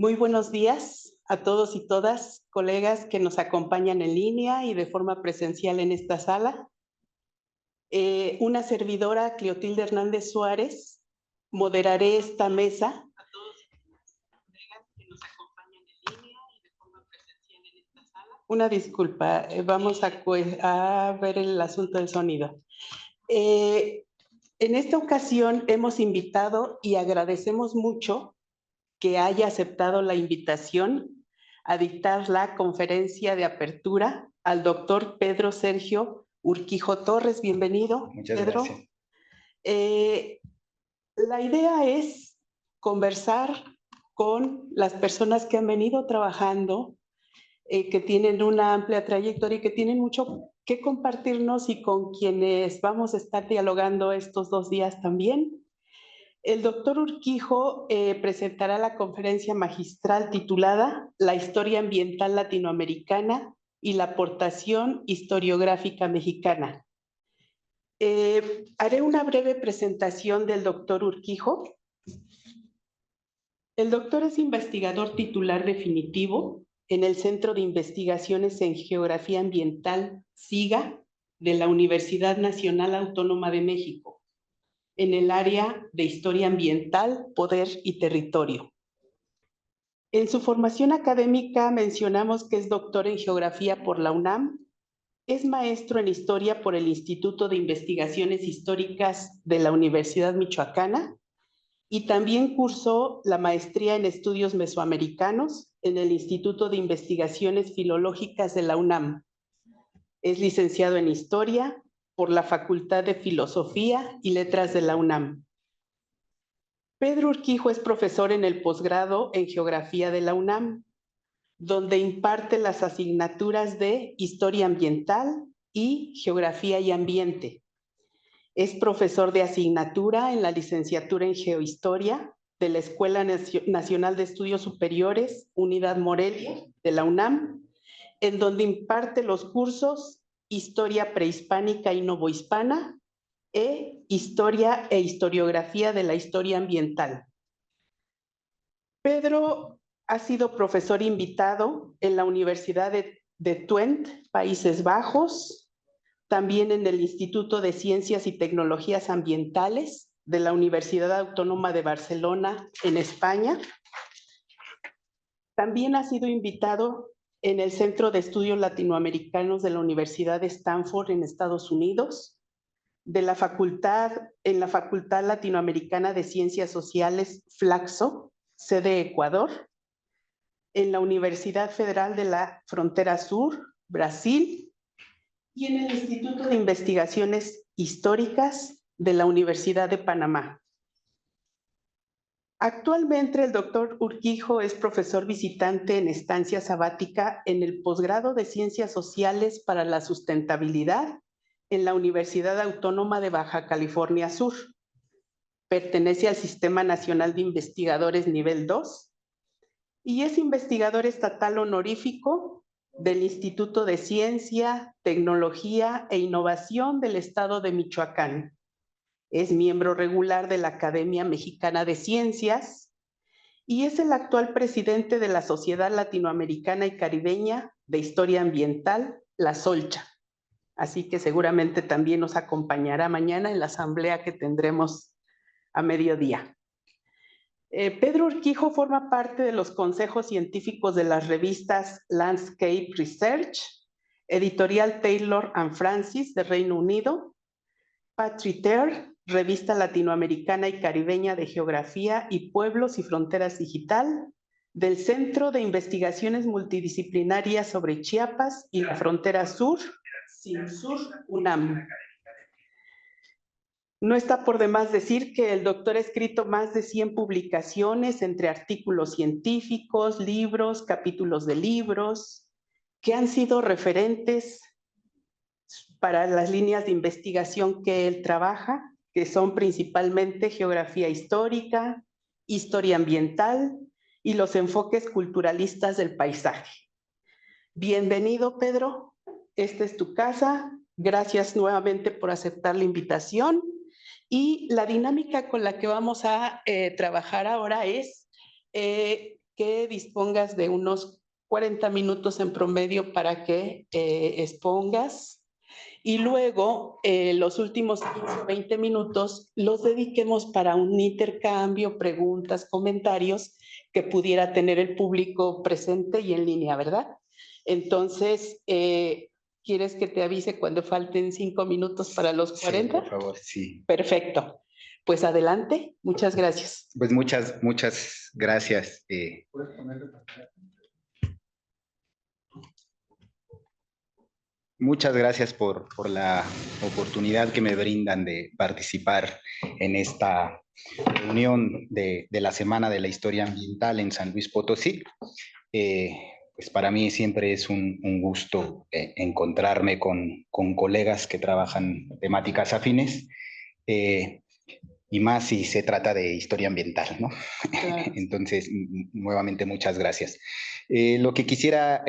Muy buenos días a todos y todas, colegas que nos acompañan en línea y de forma presencial en esta sala. Una servidora, Cleotilde Hernández Suárez, moderaré esta mesa. A todos y colegas que nos acompañan en línea y de forma presencial en esta sala. Una disculpa, vamos a ver el asunto del sonido. En esta ocasión hemos invitado y agradecemos mucho que haya aceptado la invitación a dictar la conferencia de apertura al doctor Pedro Sergio Urquijo Torres. Bienvenido, Muchas Pedro. Gracias. La idea es conversar con las personas que han venido trabajando, que tienen una amplia trayectoria y que tienen mucho que compartirnos y con quienes vamos a estar dialogando estos 2 días también. El doctor Urquijo presentará la conferencia magistral titulada La historia ambiental latinoamericana y la aportación historiográfica mexicana. Haré una breve presentación del doctor Urquijo. El doctor es investigador titular definitivo en el Centro de Investigaciones en Geografía Ambiental, SIGA, de la Universidad Nacional Autónoma de México, en el área de Historia Ambiental, Poder y Territorio. En su formación académica mencionamos que es doctor en Geografía por la UNAM, es maestro en Historia por el Instituto de Investigaciones Históricas de la Universidad Michoacana y también cursó la maestría en Estudios Mesoamericanos en el Instituto de Investigaciones Filológicas de la UNAM. Es licenciado en Historia por la Facultad de Filosofía y Letras de la UNAM. Pedro Urquijo es profesor en el posgrado en Geografía de la UNAM, donde imparte las asignaturas de Historia Ambiental y Geografía y Ambiente. Es profesor de asignatura en la licenciatura en Geohistoria de la Escuela Nacional de Estudios Superiores, Unidad Morelia, de la UNAM, en donde imparte los cursos Historia Prehispánica y Novohispana, Historia e Historiografía de la Historia Ambiental. Pedro ha sido profesor invitado en la Universidad de Twente, Países Bajos, también en el Instituto de Ciencias y Tecnologías Ambientales de la Universidad Autónoma de Barcelona, en España. También ha sido invitado en el Centro de Estudios Latinoamericanos de la Universidad de Stanford, en Estados Unidos, en la Facultad Latinoamericana de Ciencias Sociales, Flaxo, sede Ecuador, en la Universidad Federal de la Frontera Sur, Brasil, y en el Instituto de Investigaciones Históricas de la Universidad de Panamá. Actualmente el doctor Urquijo es profesor visitante en estancia sabática en el posgrado de Ciencias Sociales para la Sustentabilidad en la Universidad Autónoma de Baja California Sur. Pertenece al Sistema Nacional de Investigadores Nivel 2 y es investigador estatal honorífico del Instituto de Ciencia, Tecnología e Innovación del Estado de Michoacán. Es miembro regular de la Academia Mexicana de Ciencias y es el actual presidente de la Sociedad Latinoamericana y Caribeña de Historia Ambiental, la SOLCHA. Así que seguramente también nos acompañará mañana en la asamblea que tendremos a mediodía. Pedro Urquijo forma parte de los consejos científicos de las revistas Landscape Research, Editorial Taylor and Francis de Reino Unido, Patriter, Revista Latinoamericana y Caribeña de Geografía y Pueblos y Fronteras Digital, del Centro de Investigaciones Multidisciplinarias sobre Chiapas y la Frontera Sur, CIMSUR, UNAM. No está por demás decir que el doctor ha escrito más de 100 publicaciones entre artículos científicos, libros, capítulos de libros, que han sido referentes para las líneas de investigación que él trabaja, que son principalmente geografía histórica, historia ambiental y los enfoques culturalistas del paisaje. Bienvenido, Pedro. Esta es tu casa. Gracias nuevamente por aceptar la invitación. Y la dinámica con la que vamos a trabajar ahora es que dispongas de unos 40 minutos en promedio para que expongas y luego los últimos 15 o 20 minutos los dediquemos para un intercambio, preguntas, comentarios que pudiera tener el público presente y en línea, ¿verdad? Entonces, ¿quieres que te avise cuando falten 5 minutos para los 40? Sí, por favor, sí. Perfecto. Pues adelante, muchas gracias. Pues muchas gracias. Muchas gracias por la oportunidad que me brindan de participar en esta reunión de la Semana de la Historia Ambiental en San Luis Potosí. Pues para mí siempre es un gusto encontrarme con colegas que trabajan temáticas afines. Y más si se trata de historia ambiental, ¿no? Claro. Entonces, nuevamente, muchas gracias. Lo que quisiera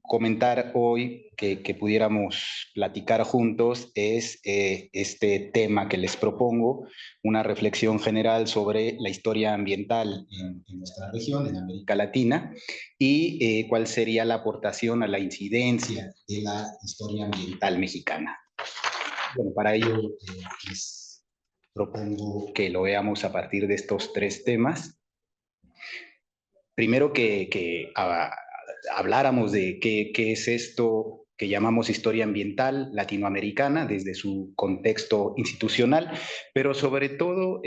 comentar hoy, que pudiéramos platicar juntos, es este tema que les propongo, una reflexión general sobre la historia ambiental en nuestra región, en América Latina, y cuál sería la aportación a la incidencia de la historia ambiental mexicana. Bueno, para ello propongo que lo veamos a partir de estos tres temas. Primero que habláramos de qué es esto que llamamos historia ambiental latinoamericana desde su contexto institucional, pero sobre todo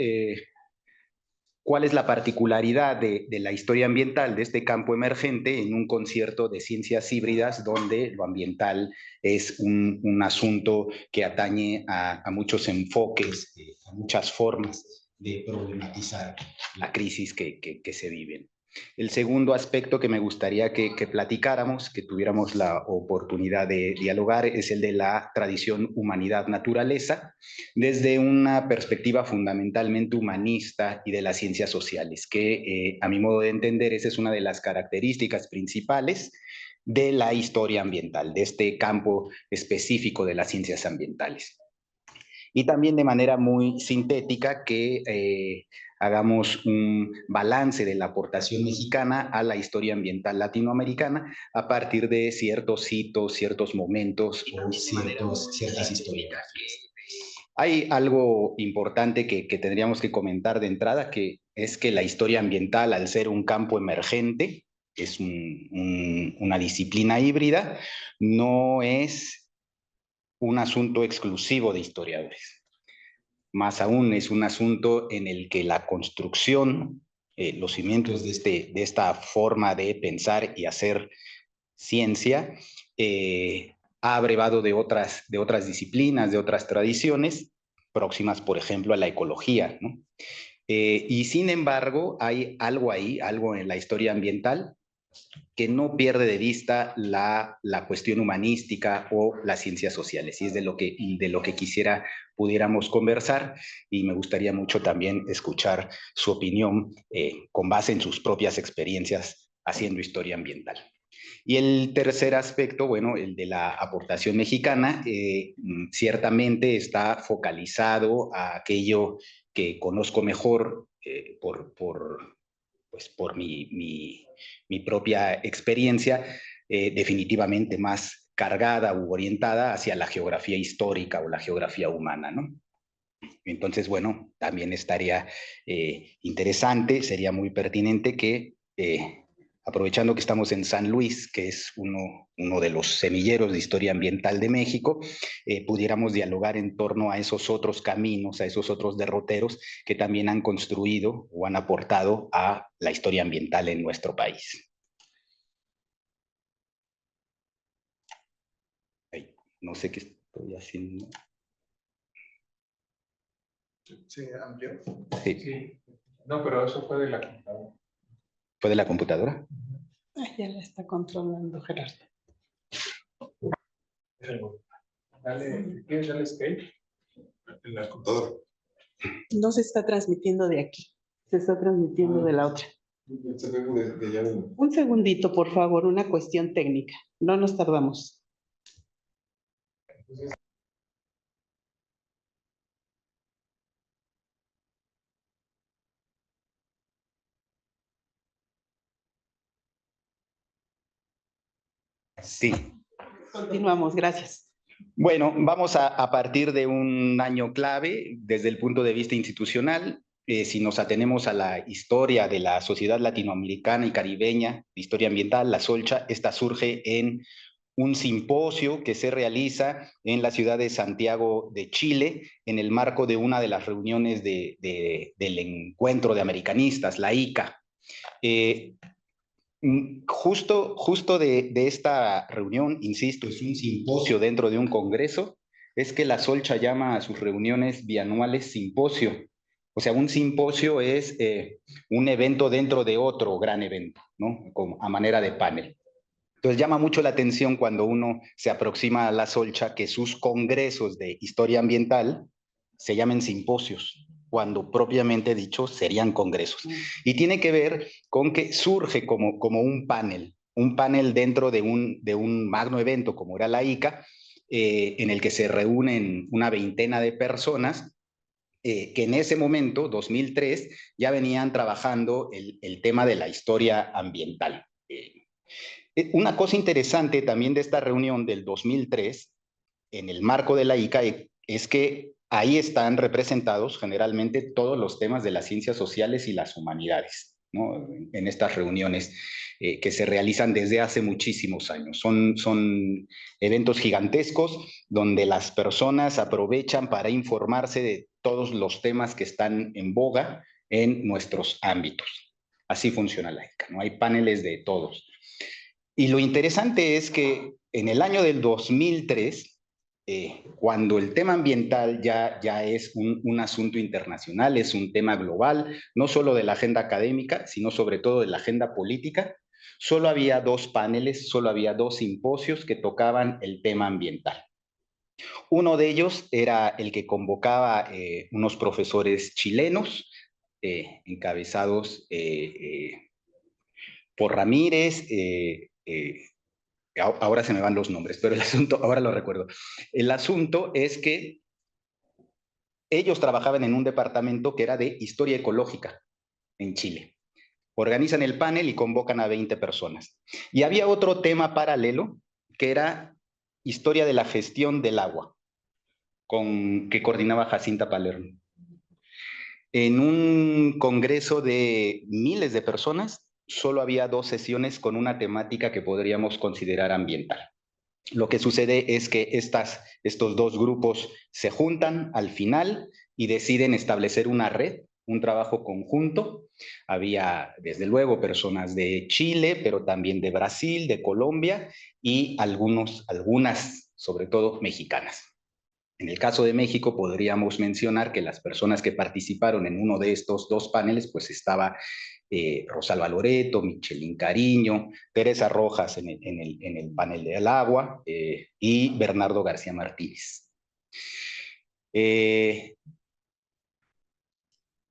cuál es la particularidad de la historia ambiental de este campo emergente en un concierto de ciencias híbridas donde lo ambiental es un asunto que atañe a muchos enfoques, a muchas formas de problematizar la crisis que se viven. El segundo aspecto que me gustaría que platicáramos, que tuviéramos la oportunidad de dialogar, es el de la tradición humanidad-naturaleza, desde una perspectiva fundamentalmente humanista y de las ciencias sociales, que a mi modo de entender esa es una de las características principales de la historia ambiental, de este campo específico de las ciencias ambientales. Y también de manera muy sintética que hagamos un balance de la aportación mexicana a la historia ambiental latinoamericana a partir de ciertos hitos, ciertos momentos o ciertas historiografías. Hay algo importante que tendríamos que comentar de entrada, que es que la historia ambiental, al ser un campo emergente, es una disciplina híbrida, no es un asunto exclusivo de historiadores. Más aún es un asunto en el que la construcción, los cimientos de esta forma de pensar y hacer ciencia, ha abrevado de otras disciplinas, de otras tradiciones, próximas, por ejemplo, a la ecología, ¿no? Y sin embargo, hay algo ahí, algo en la historia ambiental, que no pierde de vista la cuestión humanística o las ciencias sociales. Y es de lo que quisiera pudiéramos conversar, y me gustaría mucho también escuchar su opinión con base en sus propias experiencias haciendo historia ambiental. Y el tercer aspecto, bueno, el de la aportación mexicana, ciertamente está focalizado a aquello que conozco mejor por mi propia experiencia, definitivamente más cargada u orientada hacia la geografía histórica o la geografía humana, ¿no? Entonces, bueno, también estaría interesante, sería muy pertinente que, aprovechando que estamos en San Luis, que es uno de los semilleros de historia ambiental de México, pudiéramos dialogar en torno a esos otros caminos, a esos otros derroteros que también han construido o han aportado a la historia ambiental en nuestro país. Ay, no sé qué estoy haciendo. ¿Se amplió? Sí. Sí. No, pero eso fue de la computadora. ¿Fue de la computadora? Ya la está controlando Gerardo. Dale, ¿quieres darle escape? En la computadora. No se está transmitiendo de aquí, se está transmitiendo de la otra. Un segundito, por favor, una cuestión técnica. No nos tardamos. Entonces, Sí. Continuamos, gracias. Bueno, vamos a partir de un año clave desde el punto de vista institucional. Si nos atenemos a la historia de la sociedad latinoamericana y caribeña, historia ambiental, la SOLCHA, esta surge en un simposio que se realiza en la ciudad de Santiago de Chile, en el marco de una de las reuniones del encuentro de americanistas, la ICA. Justo de esta reunión, insisto, es un simposio dentro de un congreso, es que la SOLCHA llama a sus reuniones bianuales simposio. O sea, un simposio es un evento dentro de otro gran evento, ¿no? Como a manera de panel. Entonces llama mucho la atención cuando uno se aproxima a la SOLCHA que sus congresos de historia ambiental se llamen simposios, cuando propiamente dicho serían congresos. Y tiene que ver con que surge como un panel dentro de un magno evento como era la ICA, en el que se reúnen una veintena de personas que en ese momento, 2003, ya venían trabajando el tema de la historia ambiental. Una cosa interesante también de esta reunión del 2003, en el marco de la ICA, es que ahí están representados generalmente todos los temas de las ciencias sociales y las humanidades, ¿no? En estas reuniones que se realizan desde hace muchísimos años. Son eventos gigantescos donde las personas aprovechan para informarse de todos los temas que están en boga en nuestros ámbitos. Así funciona la ICA, ¿no? Hay paneles de todos. Y lo interesante es que en el año del 2003, cuando el tema ambiental ya es un asunto internacional, es un tema global, no solo de la agenda académica, sino sobre todo de la agenda política, solo había dos paneles, solo había dos simposios que tocaban el tema ambiental. Uno de ellos era el que convocaba unos profesores chilenos, encabezados por Ramírez, ahora se me van los nombres, pero el asunto, ahora lo recuerdo. El asunto es que ellos trabajaban en un departamento que era de historia ecológica en Chile. Organizan el panel y convocan a 20 personas. Y había otro tema paralelo que era historia de la gestión del agua, que coordinaba Jacinta Palermo. En un congreso de miles de personas, solo había dos sesiones con una temática que podríamos considerar ambiental. Lo que sucede es que estos dos grupos se juntan al final y deciden establecer una red, un trabajo conjunto. Había, desde luego, personas de Chile, pero también de Brasil, de Colombia y algunas, sobre todo, mexicanas. En el caso de México, podríamos mencionar que las personas que participaron en uno de estos dos paneles, pues estaba Rosalba Loreto, Michelín Cariño, Teresa Rojas en el panel del agua y Bernardo García Martínez.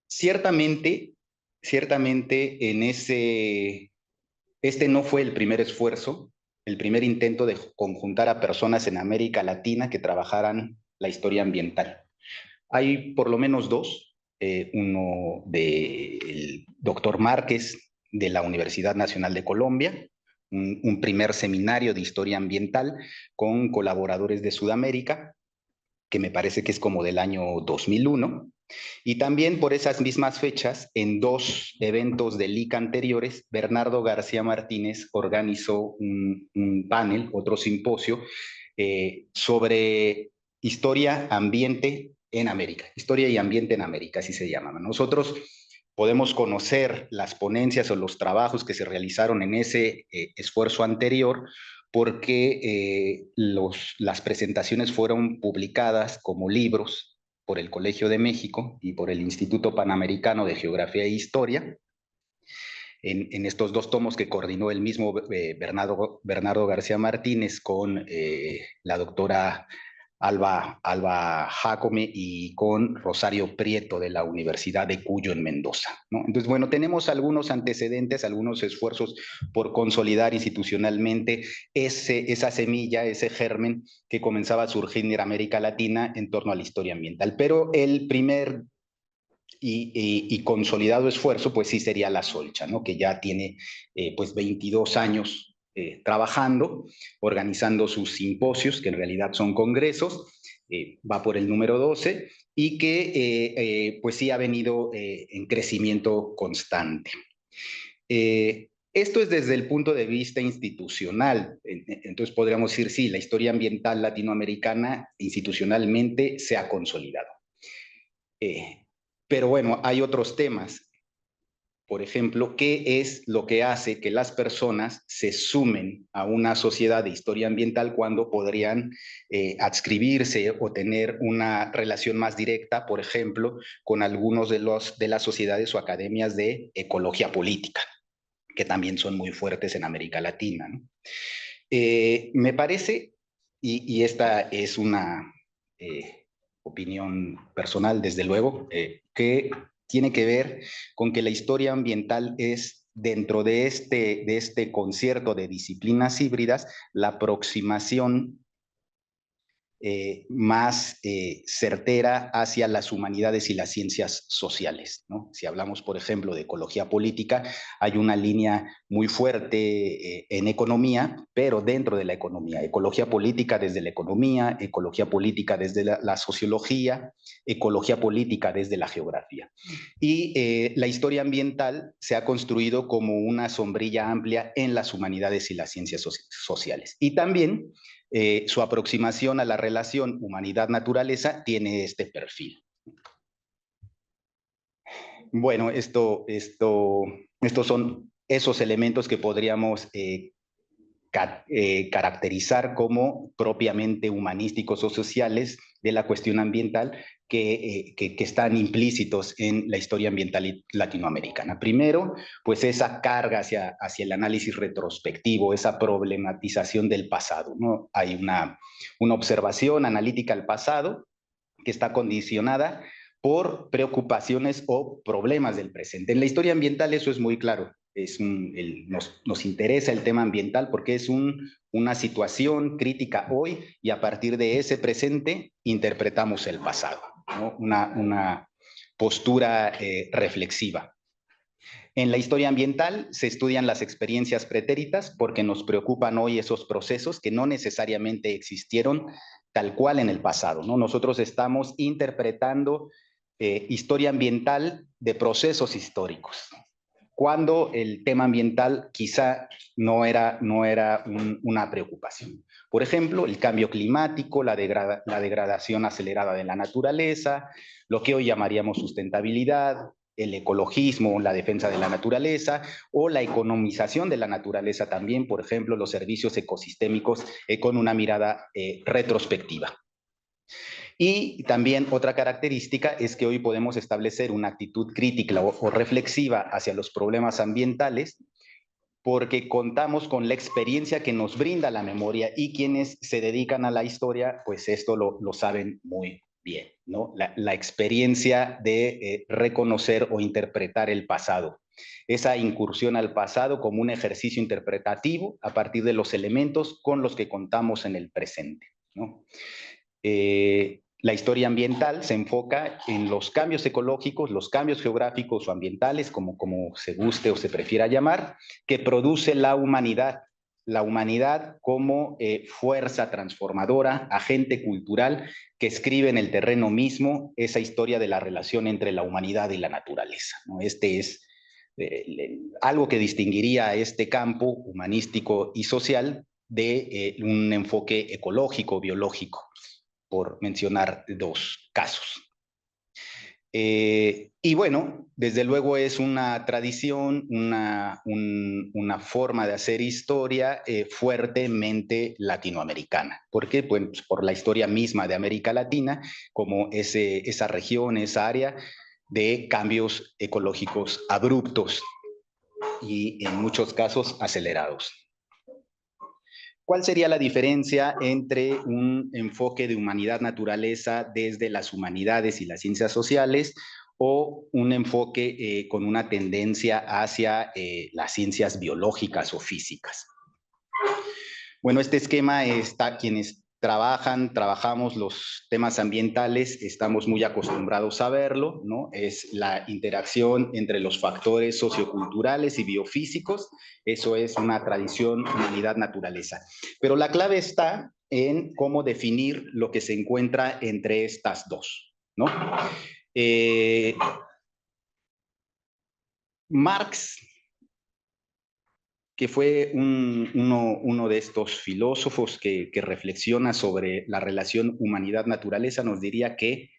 Ciertamente este no fue el primer esfuerzo, el primer intento de conjuntar a personas en América Latina que trabajaran la historia ambiental. Hay por lo menos dos, uno del doctor Márquez de la Universidad Nacional de Colombia, un primer seminario de historia ambiental con colaboradores de Sudamérica, que me parece que es como del año 2001, y también por esas mismas fechas, en dos eventos del ICA anteriores, Bernardo García Martínez organizó un panel, otro simposio, sobre historia, ambiente en América, historia y ambiente en América, así se llama. Nosotros podemos conocer las ponencias o los trabajos que se realizaron en ese esfuerzo anterior, porque las presentaciones fueron publicadas como libros por el Colegio de México y por el Instituto Panamericano de Geografía e Historia, en estos dos tomos que coordinó el mismo Bernardo García Martínez con la doctora Alba Jacome y con Rosario Prieto de la Universidad de Cuyo en Mendoza, ¿no? Entonces, bueno, tenemos algunos antecedentes, algunos esfuerzos por consolidar institucionalmente esa semilla, ese germen que comenzaba a surgir en América Latina en torno a la historia ambiental. Pero el primer y consolidado esfuerzo, pues sí sería la SOLCHA, ¿no? Que ya tiene pues 22 años trabajando, organizando sus simposios, que en realidad son congresos, va por el número 12, y que pues sí ha venido en crecimiento constante. Esto es desde el punto de vista institucional. Entonces podríamos decir, sí, la historia ambiental latinoamericana institucionalmente se ha consolidado. Pero bueno, hay otros temas. Por ejemplo, ¿qué es lo que hace que las personas se sumen a una sociedad de historia ambiental cuando podrían adscribirse o tener una relación más directa, por ejemplo, con algunos de las sociedades o academias de ecología política, que también son muy fuertes en América Latina, ¿no? Me parece, y esta es una opinión personal, desde luego, que tiene que ver con que la historia ambiental es, dentro de este concierto de disciplinas híbridas, la aproximación más certera hacia las humanidades y las ciencias sociales, ¿no? Si hablamos, por ejemplo, de ecología política, hay una línea muy fuerte en economía, pero dentro de la economía, ecología política desde la economía, ecología política desde la sociología, ecología política desde la geografía. Y la historia ambiental se ha construido como una sombrilla amplia en las humanidades y las ciencias sociales. Y también su aproximación a la relación humanidad-naturaleza tiene este perfil. Bueno, estos son esos elementos que podríamos caracterizar como propiamente humanísticos o sociales de la cuestión ambiental que están implícitos en la historia ambiental latinoamericana. Primero, pues esa carga hacia el análisis retrospectivo, esa problematización del pasado, ¿no? Hay una observación analítica al pasado que está condicionada por preocupaciones o problemas del presente. En la historia ambiental eso es muy claro. Nos interesa el tema ambiental porque es una situación crítica hoy y a partir de ese presente interpretamos el pasado, ¿no? Una postura reflexiva. En la historia ambiental se estudian las experiencias pretéritas porque nos preocupan hoy esos procesos que no necesariamente existieron tal cual en el pasado, ¿no? Nosotros estamos interpretando historia ambiental de procesos históricos, cuando el tema ambiental quizá no era una preocupación. Por ejemplo, el cambio climático, la degradación acelerada de la naturaleza, lo que hoy llamaríamos sustentabilidad, el ecologismo, la defensa de la naturaleza o la economización de la naturaleza también, por ejemplo, los servicios ecosistémicos con una mirada retrospectiva. Y también otra característica es que hoy podemos establecer una actitud crítica o reflexiva hacia los problemas ambientales porque contamos con la experiencia que nos brinda la memoria y quienes se dedican a la historia, pues esto lo saben muy bien, ¿no? La experiencia de reconocer o interpretar el pasado. Esa incursión al pasado como un ejercicio interpretativo a partir de los elementos con los que contamos en el presente, ¿no? La historia ambiental se enfoca en los cambios ecológicos, los cambios geográficos o ambientales, como se guste o se prefiera llamar, que produce la humanidad como fuerza transformadora, agente cultural, que escribe en el terreno mismo esa historia de la relación entre la humanidad y la naturaleza, ¿no? Este es algo que distinguiría a este campo humanístico y social de un enfoque ecológico, biológico, por mencionar dos casos. Y bueno, desde luego es una tradición, una forma de hacer historia fuertemente latinoamericana. ¿Por qué? Pues por la historia misma de América Latina, como esa región, esa área de cambios ecológicos abruptos y en muchos casos acelerados. ¿Cuál sería la diferencia entre un enfoque de humanidad-naturaleza desde las humanidades y las ciencias sociales o un enfoque con una tendencia hacia las ciencias biológicas o físicas? Bueno, este esquema quienes trabajamos los temas ambientales, estamos muy acostumbrados a verlo, ¿no? Es la interacción entre los factores socioculturales y biofísicos, eso es una tradición humanidad-naturaleza. Pero la clave está en cómo definir lo que se encuentra entre estas dos, ¿no? Marx, que fue uno de estos filósofos que reflexiona sobre la relación humanidad-naturaleza, nos diría que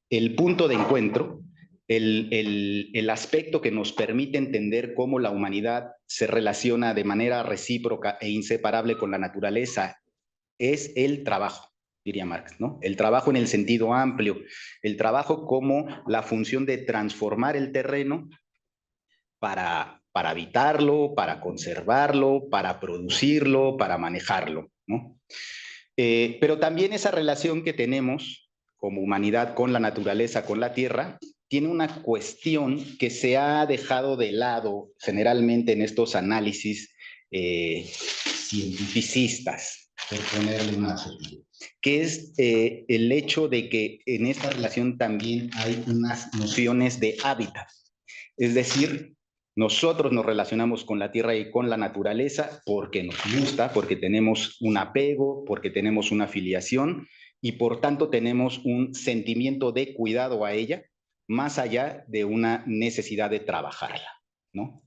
el punto de encuentro, el aspecto que nos permite entender cómo la humanidad se relaciona de manera recíproca e inseparable con la naturaleza, es el trabajo, diría Marx, ¿no? El trabajo en el sentido amplio, el trabajo como la función de transformar el terreno para habitarlo, para conservarlo, para producirlo, para manejarlo, ¿no? Pero también esa relación que tenemos como humanidad con la naturaleza, con la tierra, tiene una cuestión que se ha dejado de lado generalmente en estos análisis cientificistas, por ponerle un adjetivo, que es el hecho de que en esta relación también hay unas nociones de hábitat. Es decir, nosotros nos relacionamos con la tierra y con la naturaleza porque nos gusta, porque tenemos un apego, porque tenemos una afiliación y por tanto tenemos un sentimiento de cuidado a ella, más allá de una necesidad de trabajarla, ¿no?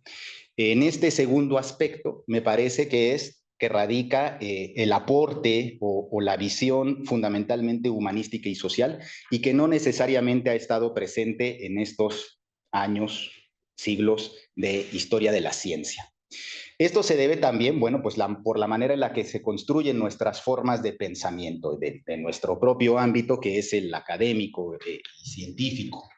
En este segundo aspecto, me parece que radica el aporte o la visión fundamentalmente humanística y social y que no necesariamente ha estado presente en estos años, siglos de historia de la ciencia. Esto se debe también, bueno, pues por la manera en la que se construyen nuestras formas de pensamiento, de nuestro propio ámbito, que es el académico y científico.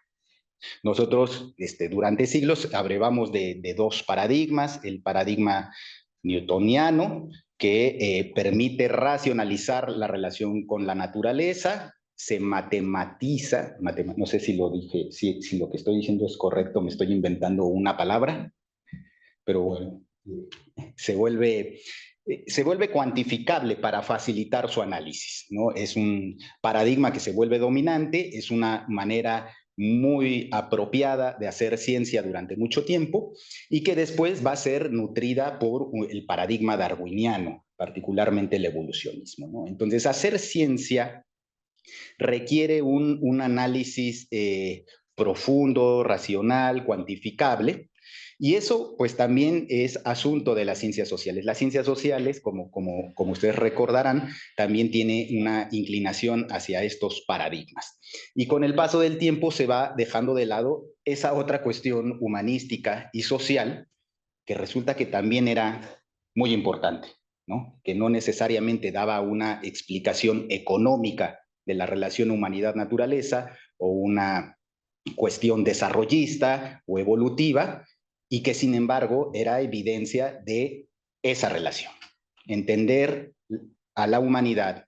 Nosotros, durante siglos, abrevamos de dos paradigmas, el paradigma newtoniano, que permite racionalizar la relación con la naturaleza, se matematiza, no sé si lo dije, si lo que estoy diciendo es correcto, me estoy inventando una palabra, pero bueno, se vuelve cuantificable para facilitar su análisis, ¿no? Es un paradigma que se vuelve dominante, es una manera muy apropiada de hacer ciencia durante mucho tiempo y que después va a ser nutrida por el paradigma darwiniano, particularmente el evolucionismo, ¿no? Entonces, hacer ciencia requiere un análisis profundo, racional, cuantificable, y eso pues también es asunto de las ciencias sociales. Las ciencias sociales, como ustedes recordarán, también tiene una inclinación hacia estos paradigmas. Y con el paso del tiempo se va dejando de lado esa otra cuestión humanística y social que resulta que también era muy importante, ¿no? Que no necesariamente daba una explicación económica de la relación humanidad-naturaleza o una cuestión desarrollista o evolutiva, y que sin embargo era evidencia de esa relación. Entender a la humanidad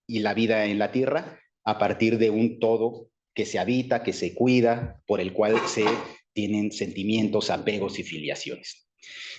y la vida en la Tierra a partir de un todo que se habita, que se cuida, por el cual se tienen sentimientos, apegos y filiaciones.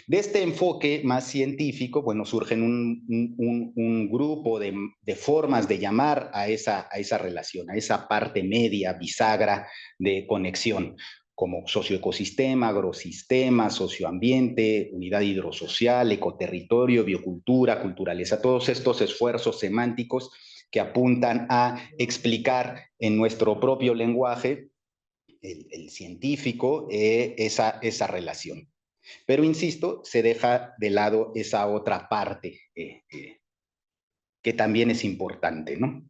De este enfoque más científico, bueno, surgen un grupo de formas de llamar a esa relación, a esa parte media, bisagra de conexión, como socioecosistema, agrosistema, socioambiente, unidad hidrosocial, ecoterritorio, biocultura, culturaleza, todos estos esfuerzos semánticos que apuntan a explicar en nuestro propio lenguaje, el científico, esa relación. Pero insisto, se deja de lado esa otra parte que también es importante, ¿no?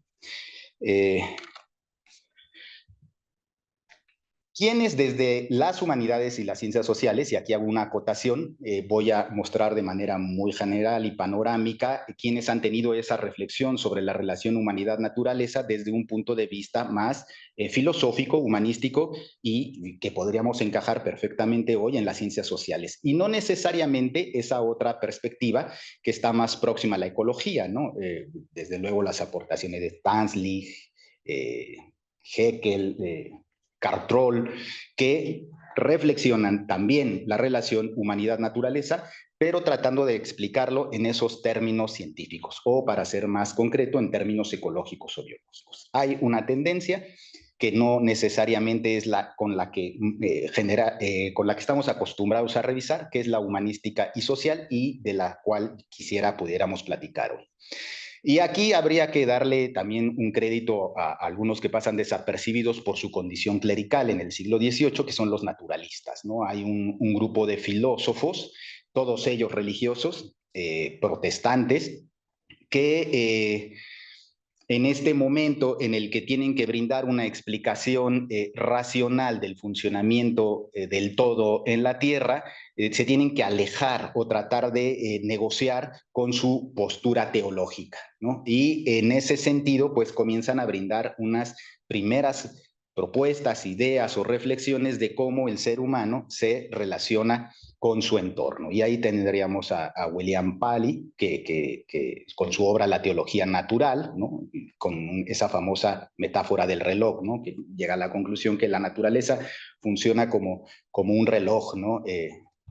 Quienes desde las humanidades y las ciencias sociales, y aquí hago una acotación, voy a mostrar de manera muy general y panorámica quienes han tenido esa reflexión sobre la relación humanidad-naturaleza desde un punto de vista más filosófico, humanístico, y que podríamos encajar perfectamente hoy en las ciencias sociales. Y no necesariamente esa otra perspectiva que está más próxima a la ecología, ¿no? Desde luego las aportaciones de Tanzlich, Haeckel, Cartroll, que reflexionan también la relación humanidad-naturaleza, pero tratando de explicarlo en esos términos científicos, o para ser más concreto, en términos ecológicos o biológicos. Hay una tendencia que no necesariamente es con la que con la que estamos acostumbrados a revisar, que es la humanística y social, y de la cual pudiéramos platicar hoy. Y aquí habría que darle también un crédito a algunos que pasan desapercibidos por su condición clerical en el siglo XVIII, que son los naturalistas, ¿no? Hay un grupo de filósofos, todos ellos religiosos, protestantes, que en este momento en el que tienen que brindar una explicación racional del funcionamiento del todo en la Tierra, se tienen que alejar o tratar de negociar con su postura teológica, ¿no? Y en ese sentido, pues comienzan a brindar unas primeras propuestas, ideas o reflexiones de cómo el ser humano se relaciona con su entorno. Y ahí tendríamos a William Paley, que con su obra La teología natural, ¿no? Con esa famosa metáfora del reloj, ¿no? Que llega a la conclusión que la naturaleza funciona como un reloj, ¿no?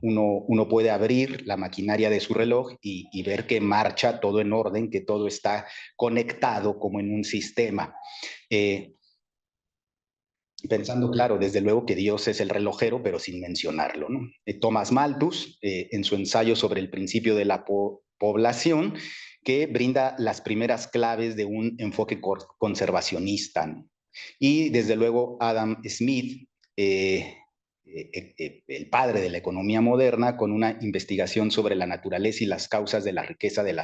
Uno puede abrir la maquinaria de su reloj y ver que marcha todo en orden, que todo está conectado como en un sistema. Pensando, claro, desde luego que Dios es el relojero, pero sin mencionarlo, ¿no? Thomas Malthus, en su ensayo sobre el principio de la población, que brinda las primeras claves de un enfoque conservacionista, ¿no? Y desde luego Adam Smith, el padre de la economía moderna, con una investigación sobre la naturaleza y las causas de la riqueza de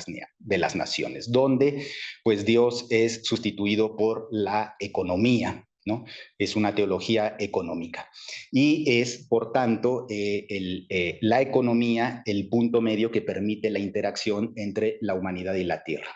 las naciones, donde pues Dios es sustituido por la economía, ¿no? Es una teología económica. Y es, por tanto, la economía el punto medio que permite la interacción entre la humanidad y la tierra.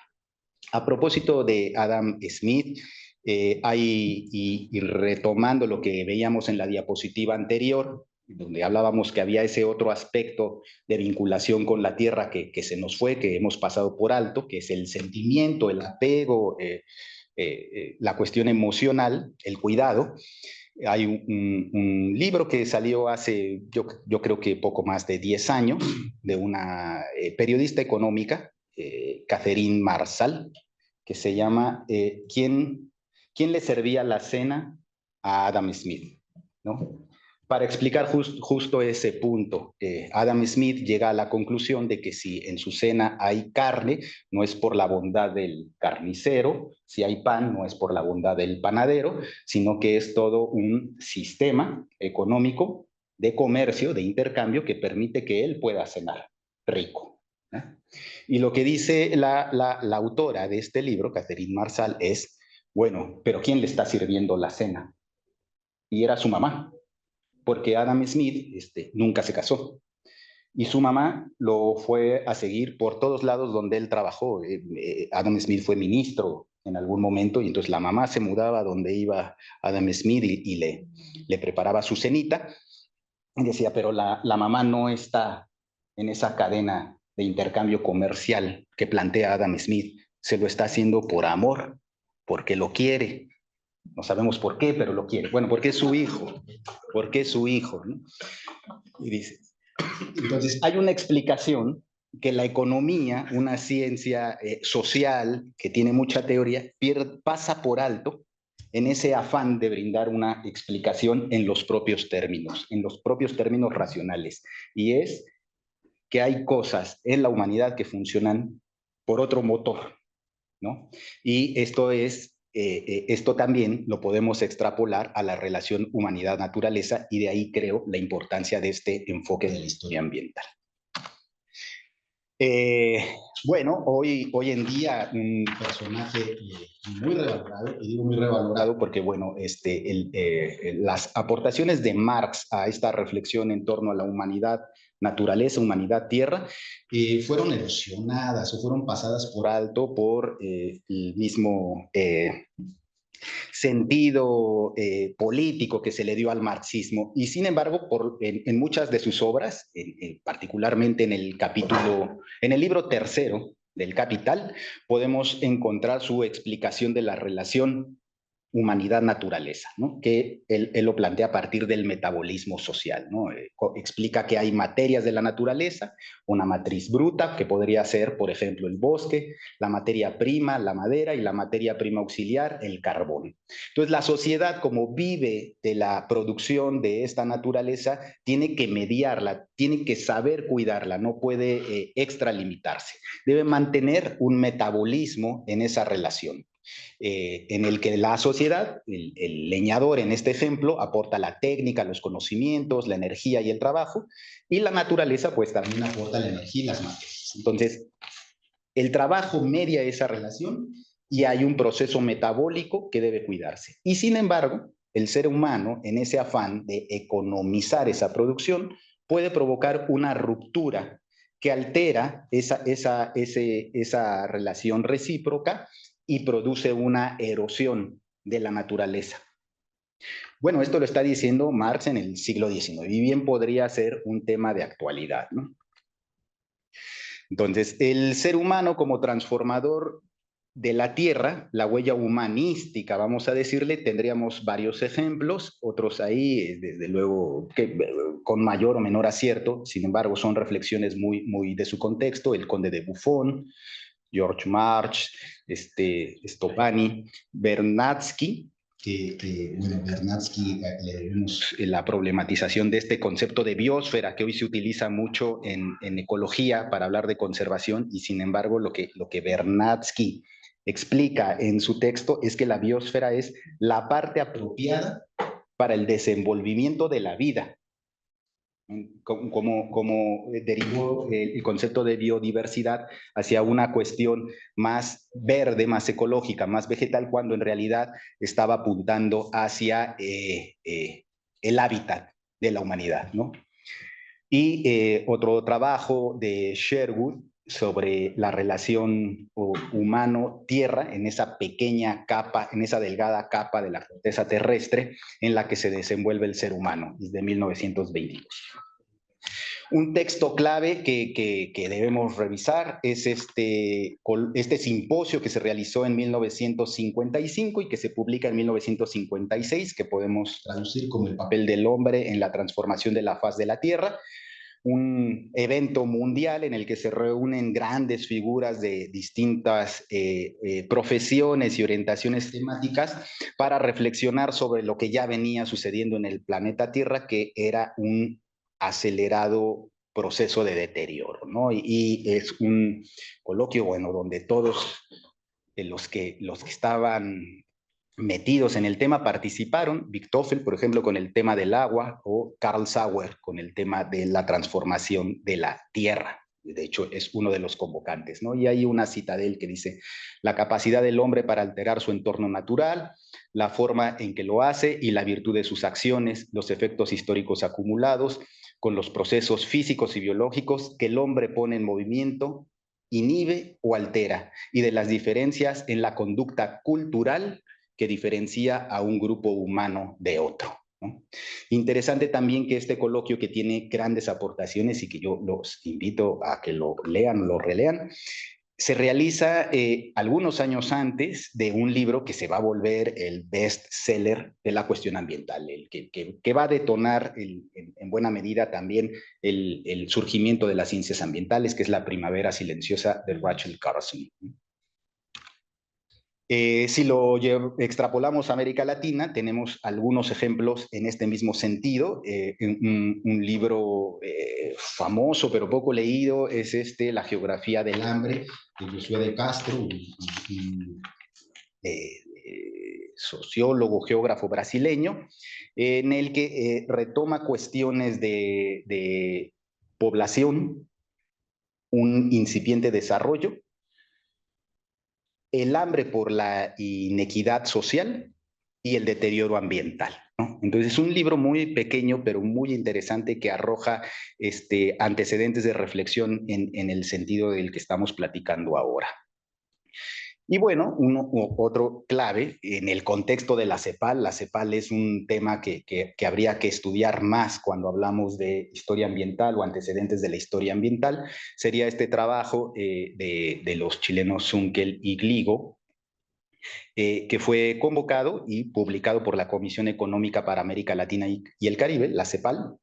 A propósito de Adam Smith, y retomando lo que veíamos en la diapositiva anterior, donde hablábamos que había ese otro aspecto de vinculación con la tierra que se nos fue, que hemos pasado por alto, que es el sentimiento, el apego, la cuestión emocional, el cuidado. Hay un libro que salió hace, yo creo que poco más de 10 años, de una periodista económica, Catherine Marsal, que se llama ¿Quién le servía la cena a Adam Smith? ¿No? Para explicar justo ese punto, Adam Smith llega a la conclusión de que si en su cena hay carne, no es por la bondad del carnicero, si hay pan, no es por la bondad del panadero, sino que es todo un sistema económico de comercio, de intercambio, que permite que él pueda cenar rico. Y lo que dice la autora de este libro, Catherine Marsal, es, bueno, pero ¿quién le está sirviendo la cena? Y era su mamá, porque Adam Smith nunca se casó. Y su mamá lo fue a seguir por todos lados donde él trabajó. Adam Smith fue ministro en algún momento, y entonces la mamá se mudaba donde iba Adam Smith y le preparaba su cenita. Y decía, pero la mamá no está en esa cadena de intercambio comercial que plantea Adam Smith. Se lo está haciendo por amor, porque lo quiere. No sabemos por qué, pero lo quiere. Bueno, porque es su hijo. Porque es su hijo, ¿no? Y dice, entonces hay una explicación que la economía, una ciencia social que tiene mucha teoría, pasa por alto en ese afán de brindar una explicación en los propios términos racionales. Y es que hay cosas en la humanidad que funcionan por otro motor, ¿no? Y esto también lo podemos extrapolar a la relación humanidad-naturaleza, y de ahí creo la importancia de este enfoque de la historia ambiental. Bueno, hoy en día un personaje muy revalorado, y digo muy revalorado porque, bueno, las aportaciones de Marx a esta reflexión en torno a la humanidad, naturaleza, humanidad, tierra, fueron erosionadas o fueron pasadas por alto por el mismo sentido político que se le dio al marxismo. Y sin embargo, en muchas de sus obras, particularmente en el libro tercero del Capital, podemos encontrar su explicación de la relación humanidad-naturaleza, ¿no? Que él lo plantea a partir del metabolismo social, ¿no? Explica que hay materias de la naturaleza, una matriz bruta, que podría ser, por ejemplo, el bosque, la materia prima, la madera, y la materia prima auxiliar, el carbón. Entonces, la sociedad, como vive de la producción de esta naturaleza, tiene que mediarla, tiene que saber cuidarla, no puede extralimitarse. Debe mantener un metabolismo en esa relación. En el que la sociedad, el leñador en este ejemplo, aporta la técnica, los conocimientos, la energía y el trabajo, y la naturaleza pues también aporta la energía y las materias. Entonces, el trabajo media esa relación y hay un proceso metabólico que debe cuidarse. Y sin embargo, el ser humano, en ese afán de economizar esa producción, puede provocar una ruptura que altera esa relación recíproca y produce una erosión de la naturaleza. Bueno, esto lo está diciendo Marx en el siglo XIX y bien podría ser un tema de actualidad, ¿no? Entonces, el ser humano como transformador de la Tierra, la huella humanística, vamos a decirle, tendríamos varios ejemplos, otros ahí, desde luego, que, con mayor o menor acierto, sin embargo, son reflexiones muy de su contexto, el Conde de Buffon, George March, Stopani, Vernadsky, bueno, Vernadsky le debemos la problematización de este concepto de biosfera que hoy se utiliza mucho en ecología para hablar de conservación, y sin embargo lo que Vernadsky explica en su texto es que la biosfera es la parte apropiada para el desenvolvimiento de la vida. Como derivó el concepto de biodiversidad hacia una cuestión más verde, más ecológica, más vegetal, cuando en realidad estaba apuntando hacia el hábitat de la humanidad, ¿no? Y otro trabajo de Sherwood sobre la relación humano-tierra en esa pequeña capa, en esa delgada capa de la corteza terrestre en la que se desenvuelve el ser humano, desde 1922. Un texto clave que debemos revisar es este simposio que se realizó en 1955 y que se publica en 1956, que podemos traducir como el papel del hombre en la transformación de la faz de la Tierra. Un evento mundial en el que se reúnen grandes figuras de distintas profesiones y orientaciones temáticas para reflexionar sobre lo que ya venía sucediendo en el planeta Tierra, que era un acelerado proceso de deterioro, ¿no? Y es un coloquio, bueno, donde todos los que estaban metidos en el tema participaron, Bichtofel, por ejemplo, con el tema del agua, o Karl Sauer con el tema de la transformación de la tierra. De hecho, es uno de los convocantes, ¿no? Y hay una cita de él que dice: la capacidad del hombre para alterar su entorno natural, la forma en que lo hace y la virtud de sus acciones, los efectos históricos acumulados, con los procesos físicos y biológicos que el hombre pone en movimiento, inhibe o altera, y de las diferencias en la conducta cultural que diferencia a un grupo humano de otro, ¿no? Interesante también que este coloquio, que tiene grandes aportaciones y que yo los invito a que lo lean, lo relean, se realiza algunos años antes de un libro que se va a volver el best seller de la cuestión ambiental, el que va a detonar en buena medida también el surgimiento de las ciencias ambientales, que es La primavera silenciosa de Rachel Carson. Si lo extrapolamos a América Latina, tenemos algunos ejemplos en este mismo sentido. Un libro famoso pero poco leído es La geografía del hambre, de Josué de Castro, un sociólogo, geógrafo brasileño, en el que retoma cuestiones de población, un incipiente desarrollo, el hambre por la inequidad social y el deterioro ambiental, ¿no? Entonces es un libro muy pequeño pero muy interesante, que arroja antecedentes de reflexión en el sentido del que estamos platicando ahora. Y bueno, otro clave en el contexto de la CEPAL. La CEPAL es un tema que habría que estudiar más cuando hablamos de historia ambiental o antecedentes de la historia ambiental. Sería este trabajo de los chilenos Zunkel y Gligo, que fue convocado y publicado por la Comisión Económica para América Latina y el Caribe, la CEPAL,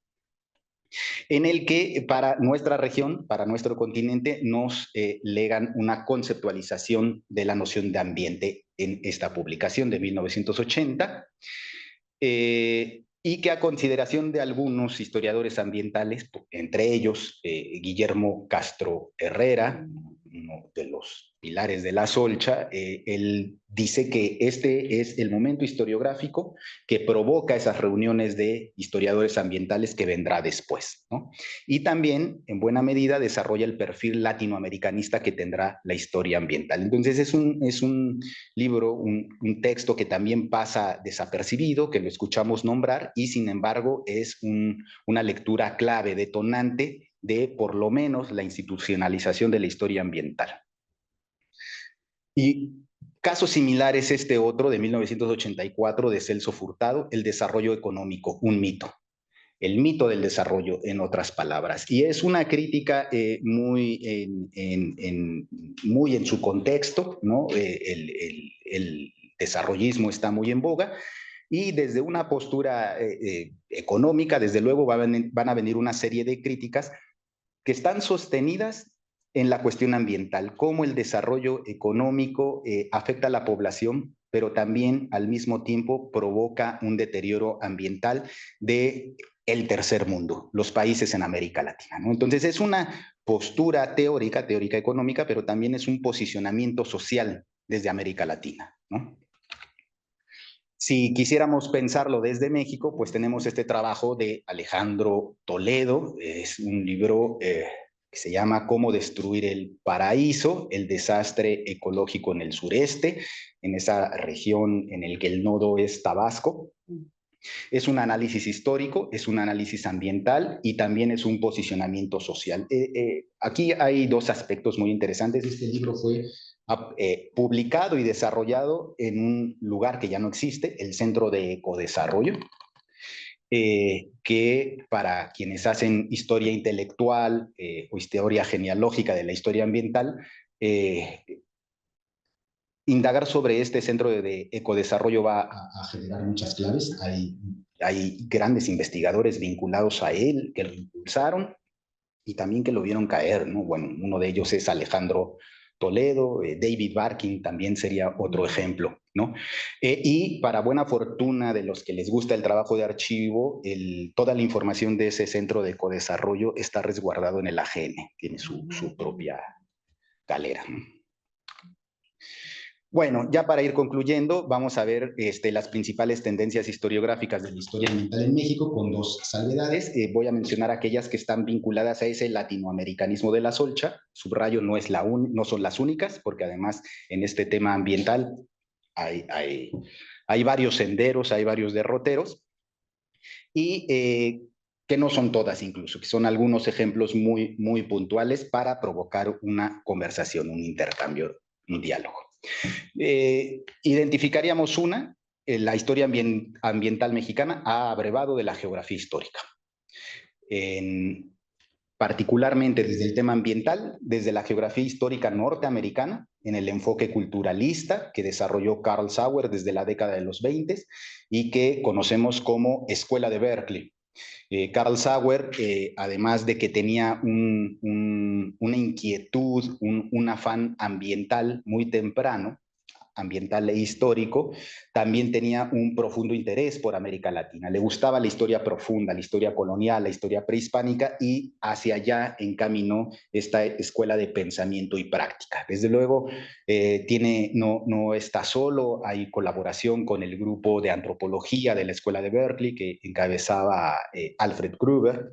en el que para nuestra región, para nuestro continente, nos legan una conceptualización de la noción de ambiente en esta publicación de 1980, y que a consideración de algunos historiadores ambientales, entre ellos Guillermo Castro Herrera, uno de los pilares de la Solcha, él dice que este es el momento historiográfico que provoca esas reuniones de historiadores ambientales que vendrá después, ¿no? Y también, en buena medida, desarrolla el perfil latinoamericanista que tendrá la historia ambiental. Entonces es un libro, un texto que también pasa desapercibido, que lo escuchamos nombrar, y sin embargo es una lectura clave, detonante de por lo menos la institucionalización de la historia ambiental. Y caso similar es este otro de 1984 de Celso Furtado, El desarrollo económico, un mito. El mito del desarrollo, en otras palabras. Y es una crítica muy en su contexto, ¿no? El desarrollismo está muy en boga, y desde una postura económica, desde luego van a venir una serie de críticas que están sostenidas en la cuestión ambiental, cómo el desarrollo económico afecta a la población, pero también al mismo tiempo provoca un deterioro ambiental de el tercer mundo, los países en América Latina, ¿no? Entonces es una postura teórica económica, pero también es un posicionamiento social desde América Latina, ¿no? Si quisiéramos pensarlo desde México, pues tenemos este trabajo de Alejandro Toledo, es un libro que se llama Cómo destruir el paraíso, el desastre ecológico en el sureste, en esa región en el que el nodo es Tabasco. Es un análisis histórico, es un análisis ambiental y también es un posicionamiento social. Aquí hay dos aspectos muy interesantes. Este libro fue publicado y desarrollado en un lugar que ya no existe, el Centro de Ecodesarrollo, que para quienes hacen historia intelectual o historia genealógica de la historia ambiental, indagar sobre este centro de ecodesarrollo va a generar muchas claves. Hay grandes investigadores vinculados a él que lo impulsaron y también que lo vieron caer, ¿no? Bueno, uno de ellos es Alejandro Toledo, David Barkin también sería otro ejemplo, ¿no? Y para buena fortuna de los que les gusta el trabajo de archivo, toda la información de ese centro de ecodesarrollo está resguardado en el AGN, tiene su propia galera. Bueno, ya para ir concluyendo, vamos a ver las principales tendencias historiográficas de la historia ambiental en México con dos salvedades. Voy a mencionar aquellas que están vinculadas a ese latinoamericanismo de la Solcha. Subrayo, no son las únicas, porque además en este tema ambiental hay varios senderos, hay varios derroteros, y que no son todas incluso, que son algunos ejemplos muy, muy puntuales para provocar una conversación, un intercambio, un diálogo. Identificaríamos una, la historia ambiental mexicana ha abrevado de la geografía histórica. Particularmente desde el tema ambiental, desde la geografía histórica norteamericana, en el enfoque culturalista que desarrolló Carl Sauer desde la década de los 20 y que conocemos como Escuela de Berkeley. Carl Sauer, además de que tenía una inquietud, un afán ambiental muy temprano, ambiental e histórico, también tenía un profundo interés por América Latina. Le gustaba la historia profunda, la historia colonial, la historia prehispánica, y hacia allá encaminó esta escuela de pensamiento y práctica. Desde luego, no está solo, hay colaboración con el grupo de antropología de la Escuela de Berkeley que encabezaba Alfred Gruber,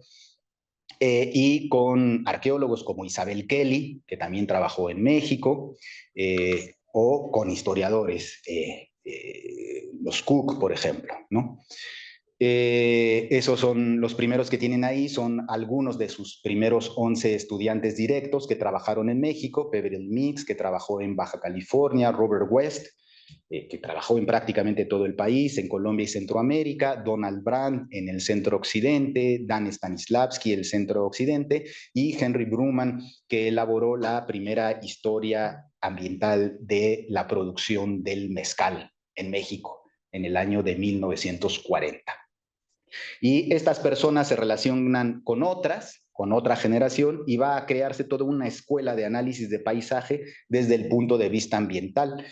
y con arqueólogos como Isabel Kelly, que también trabajó en México, o con historiadores, los Cook, por ejemplo, ¿no? Esos son los primeros que tienen ahí, son algunos de sus primeros 11 estudiantes directos que trabajaron en México: Peveril Mix, que trabajó en Baja California, Robert West, que trabajó en prácticamente todo el país, en Colombia y Centroamérica, Donald Brandt en el centro occidente, Dan Stanislavski en el centro occidente, y Henry Bruman, que elaboró la primera historia ambiental de la producción del mezcal en México en el año de 1940. Y estas personas se relacionan con otras, con otra generación, y va a crearse toda una escuela de análisis de paisaje desde el punto de vista ambiental.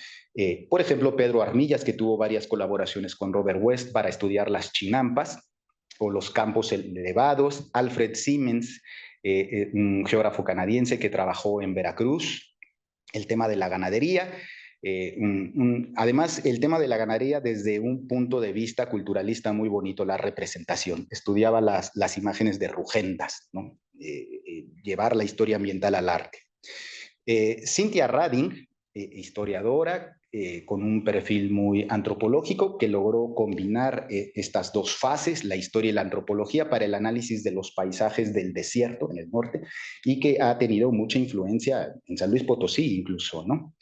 Por ejemplo, Pedro Armillas, que tuvo varias colaboraciones con Robert West para estudiar las chinampas o los campos elevados. Alfred Siemens, un geógrafo canadiense que trabajó en Veracruz, el tema de la ganadería. Además, el tema de la ganadería desde un punto de vista culturalista muy bonito, la representación. Estudiaba las imágenes de rugendas, ¿no? Llevar la historia ambiental al arte. Cynthia Rading, historiadora, con un perfil muy antropológico, que logró combinar estas dos fases, la historia y la antropología, para el análisis de los paisajes del desierto en el norte, y que ha tenido mucha influencia en San Luis Potosí incluso, ¿no?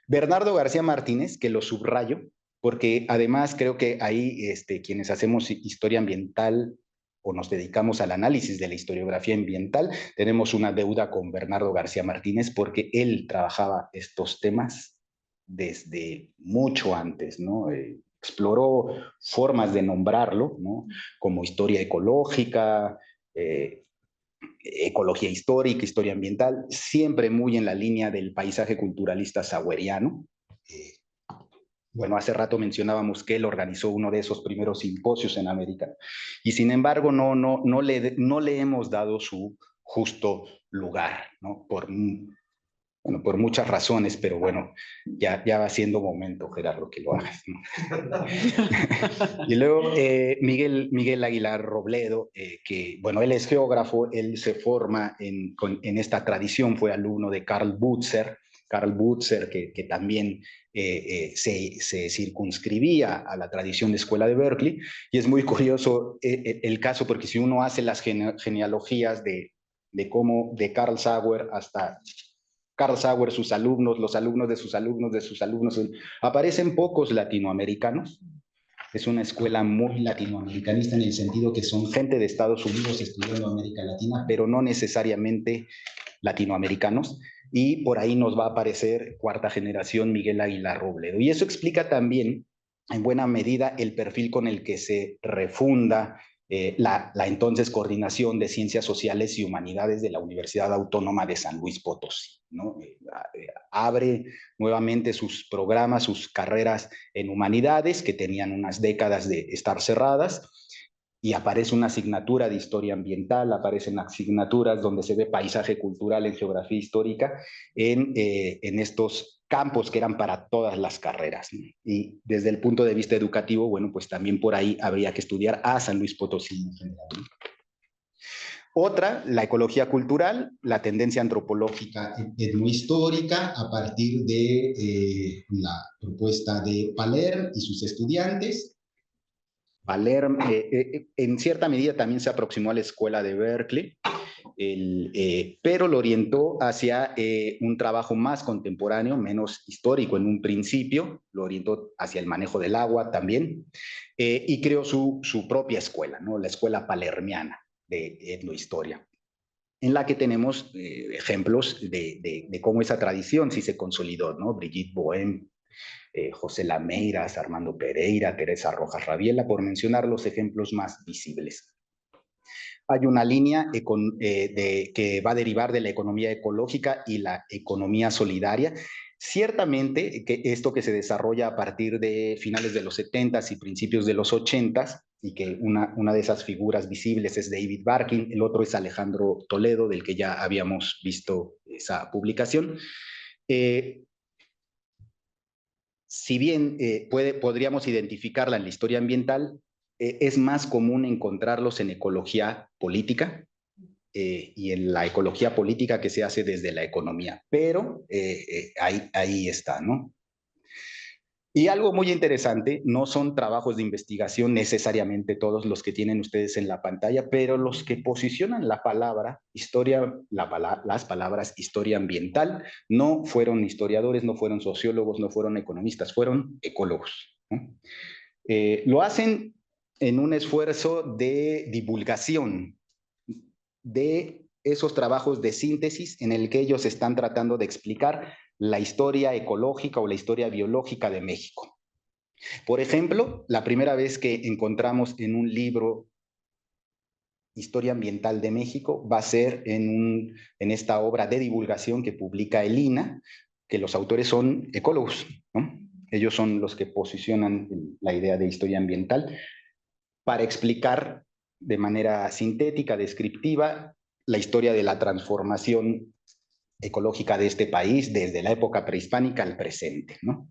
Bernardo García Martínez, que lo subrayo, porque además creo que ahí quienes hacemos historia ambiental o nos dedicamos al análisis de la historiografía ambiental, tenemos una deuda con Bernardo García Martínez, porque él trabajaba estos temas desde mucho antes, ¿no? Exploró formas de nombrarlo, ¿no? Como historia ecológica, ecología histórica, historia ambiental, siempre muy en la línea del paisaje culturalista saueriano. Bueno, hace rato mencionábamos que él organizó uno de esos primeros simposios en América, y sin embargo no le hemos dado su justo lugar, ¿no? Por muchas razones, pero bueno, ya va siendo momento, Gerardo, que lo hagas, ¿no? Y luego Miguel Aguilar Robledo, que, bueno, él es geógrafo, él se forma en esta tradición, fue alumno de Karl Butzer, que también se circunscribía a la tradición de escuela de Berkeley, y es muy curioso el caso, porque si uno hace las genealogías de Carl Sauer hasta Carl Sauer, sus alumnos, los alumnos de sus alumnos, de sus alumnos, aparecen pocos latinoamericanos. Es una escuela muy latinoamericanista en el sentido que son gente de Estados Unidos estudiando América Latina, pero no necesariamente latinoamericanos. Y por ahí nos va a aparecer cuarta generación Miguel Aguilar Robledo. Y eso explica también, en buena medida, el perfil con el que se refunda la entonces Coordinación de Ciencias Sociales y Humanidades de la Universidad Autónoma de San Luis Potosí, ¿no? Abre nuevamente sus programas, sus carreras en humanidades, que tenían unas décadas de estar cerradas, y aparece una asignatura de historia ambiental, aparecen asignaturas donde se ve paisaje cultural en geografía histórica, en estos campos que eran para todas las carreras. Y desde el punto de vista educativo, bueno, pues también por ahí habría que estudiar a San Luis Potosí en general. Otra, la ecología cultural, la tendencia antropológica etnohistórica, a partir de la propuesta de Palerm y sus estudiantes. Palerm, en cierta medida, también se aproximó a la escuela de Berkeley, pero lo orientó hacia un trabajo más contemporáneo, menos histórico en un principio, lo orientó hacia el manejo del agua también, y creó su propia escuela, ¿no? La escuela palermiana de etnohistoria, en la que tenemos ejemplos de cómo esa tradición sí se consolidó, ¿no? Brigitte Bohem, José Lameiras, Armando Pereira, Teresa Rojas Rabiela, por mencionar los ejemplos más visibles. Hay una línea que va a derivar de la economía ecológica y la economía solidaria. Ciertamente que esto que se desarrolla a partir de finales de los 70s y principios de los 80s, y que una de esas figuras visibles es David Barkin, el otro es Alejandro Toledo, del que ya habíamos visto esa publicación. Si bien podríamos identificarla en la historia ambiental, es más común encontrarlos en ecología política y en la ecología política que se hace desde la economía, pero ahí está, ¿no? Y algo muy interesante, no son trabajos de investigación necesariamente todos los que tienen ustedes en la pantalla, pero los que posicionan la palabra historia, las palabras historia ambiental, no fueron historiadores, no fueron sociólogos, no fueron economistas, fueron ecólogos, ¿no? Lo hacen en un esfuerzo de divulgación de esos trabajos de síntesis en el que ellos están tratando de explicar la historia ecológica o la historia biológica de México. Por ejemplo, la primera vez que encontramos en un libro Historia Ambiental de México va a ser en esta obra de divulgación que publica el INAH, que los autores son ecólogos, ¿no? Ellos son los que posicionan la idea de historia ambiental para explicar de manera sintética, descriptiva, la historia de la transformación ecológica de este país desde la época prehispánica al presente, ¿no?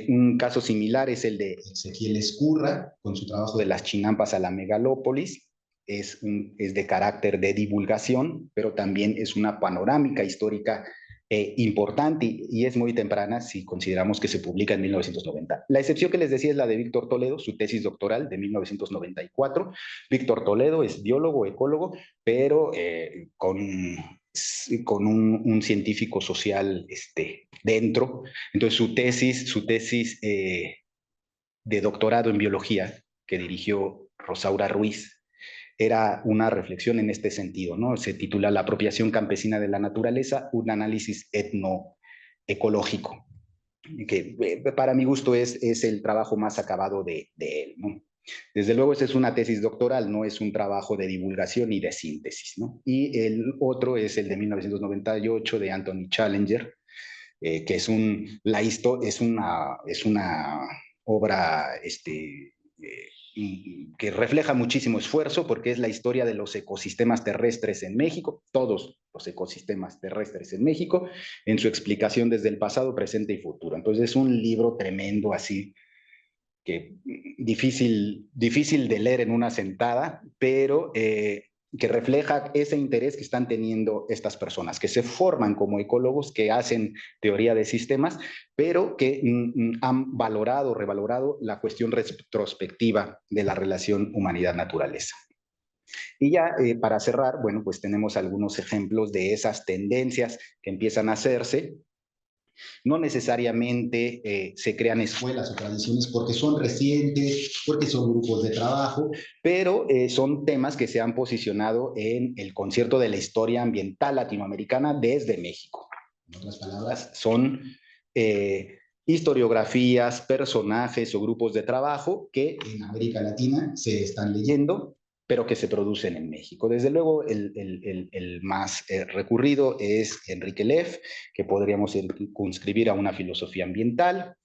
Un caso similar es el de Ezequiel Ezcurra, con su trabajo de las chinampas a la megalópolis. Es de carácter de divulgación, pero también es una panorámica histórica importante y es muy temprana si consideramos que se publica en 1990. La excepción que les decía es la de Víctor Toledo, su tesis doctoral de 1994. Víctor Toledo es biólogo, ecólogo, pero con un científico social dentro. Entonces su tesis de doctorado en biología que dirigió Rosaura Ruiz era una reflexión en este sentido, ¿no? Se titula La apropiación campesina de la naturaleza, un análisis etnoecológico, que para mi gusto es el trabajo más acabado de él, ¿no? Desde luego, esa es una tesis doctoral, no es un trabajo de divulgación y de síntesis, ¿no? Y el otro es el de 1998 de Anthony Challenger, que es una obra que refleja muchísimo esfuerzo porque es la historia de los ecosistemas terrestres en México, todos los ecosistemas terrestres en México, en su explicación desde el pasado, presente y futuro. Entonces es un libro tremendo así, que difícil de leer en una sentada, pero que refleja ese interés que están teniendo estas personas, que se forman como ecólogos, que hacen teoría de sistemas, pero que han valorado, revalorado la cuestión retrospectiva de la relación humanidad-naturaleza. Y ya para cerrar, bueno, pues tenemos algunos ejemplos de esas tendencias que empiezan a hacerse. No necesariamente se crean escuelas o tradiciones porque son recientes, porque son grupos de trabajo, pero son temas que se han posicionado en el concierto de la historia ambiental latinoamericana desde México. En otras palabras, son historiografías, personajes o grupos de trabajo que en América Latina se están leyendo, pero que se producen en México. Desde luego, el más recurrido es Enrique Leff, que podríamos circunscribir a una filosofía ambiental,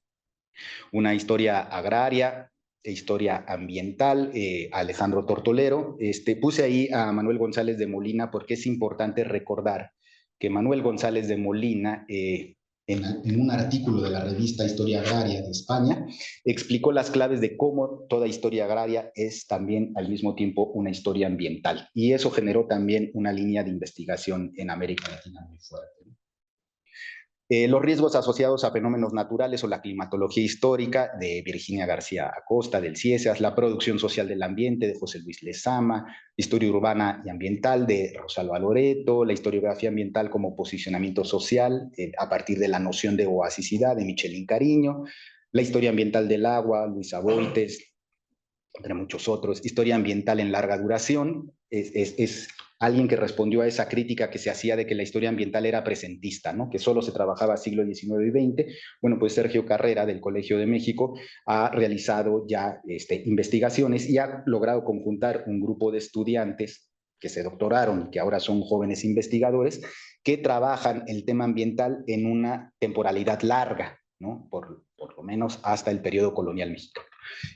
una historia agraria, historia ambiental, Alejandro Tortolero. Puse ahí a Manuel González de Molina porque es importante recordar que Manuel González de Molina, en un artículo de la revista Historia Agraria de España, explicó las claves de cómo toda historia agraria es también al mismo tiempo una historia ambiental. Y eso generó también una línea de investigación en América Latina muy fuerte. Los riesgos asociados a fenómenos naturales o la climatología histórica de Virginia García Acosta, del CIESAS, la producción social del ambiente de José Luis Lezama, historia urbana y ambiental de Rosalba Loreto, la historiografía ambiental como posicionamiento social a partir de la noción de oasicidad de Michelín Cariño, la historia ambiental del agua, Luisa Boites, entre muchos otros. Historia ambiental en larga duración es alguien que respondió a esa crítica que se hacía de que la historia ambiental era presentista, ¿no? Que solo se trabajaba siglo XIX y XX. Bueno, pues Sergio Carrera del Colegio de México ha realizado ya investigaciones y ha logrado conjuntar un grupo de estudiantes que se doctoraron, que ahora son jóvenes investigadores, que trabajan el tema ambiental en una temporalidad larga, ¿no? Por lo menos hasta el periodo colonial mexicano.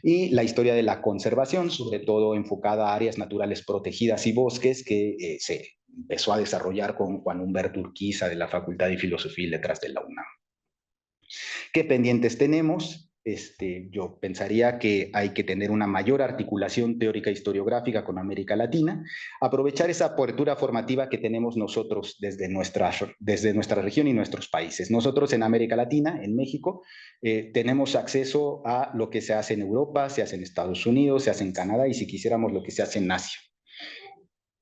Y la historia de la conservación, sobre todo enfocada a áreas naturales protegidas y bosques, que se empezó a desarrollar con Juan Humberto Urquiza de la Facultad de Filosofía y Letras de la UNAM. ¿Qué pendientes tenemos? yo pensaría que hay que tener una mayor articulación teórica e historiográfica con América Latina, aprovechar esa apertura formativa que tenemos nosotros desde nuestra región y nuestros países. Nosotros en América Latina, en México, tenemos acceso a lo que se hace en Europa, se hace en Estados Unidos, se hace en Canadá y si quisiéramos lo que se hace en Asia.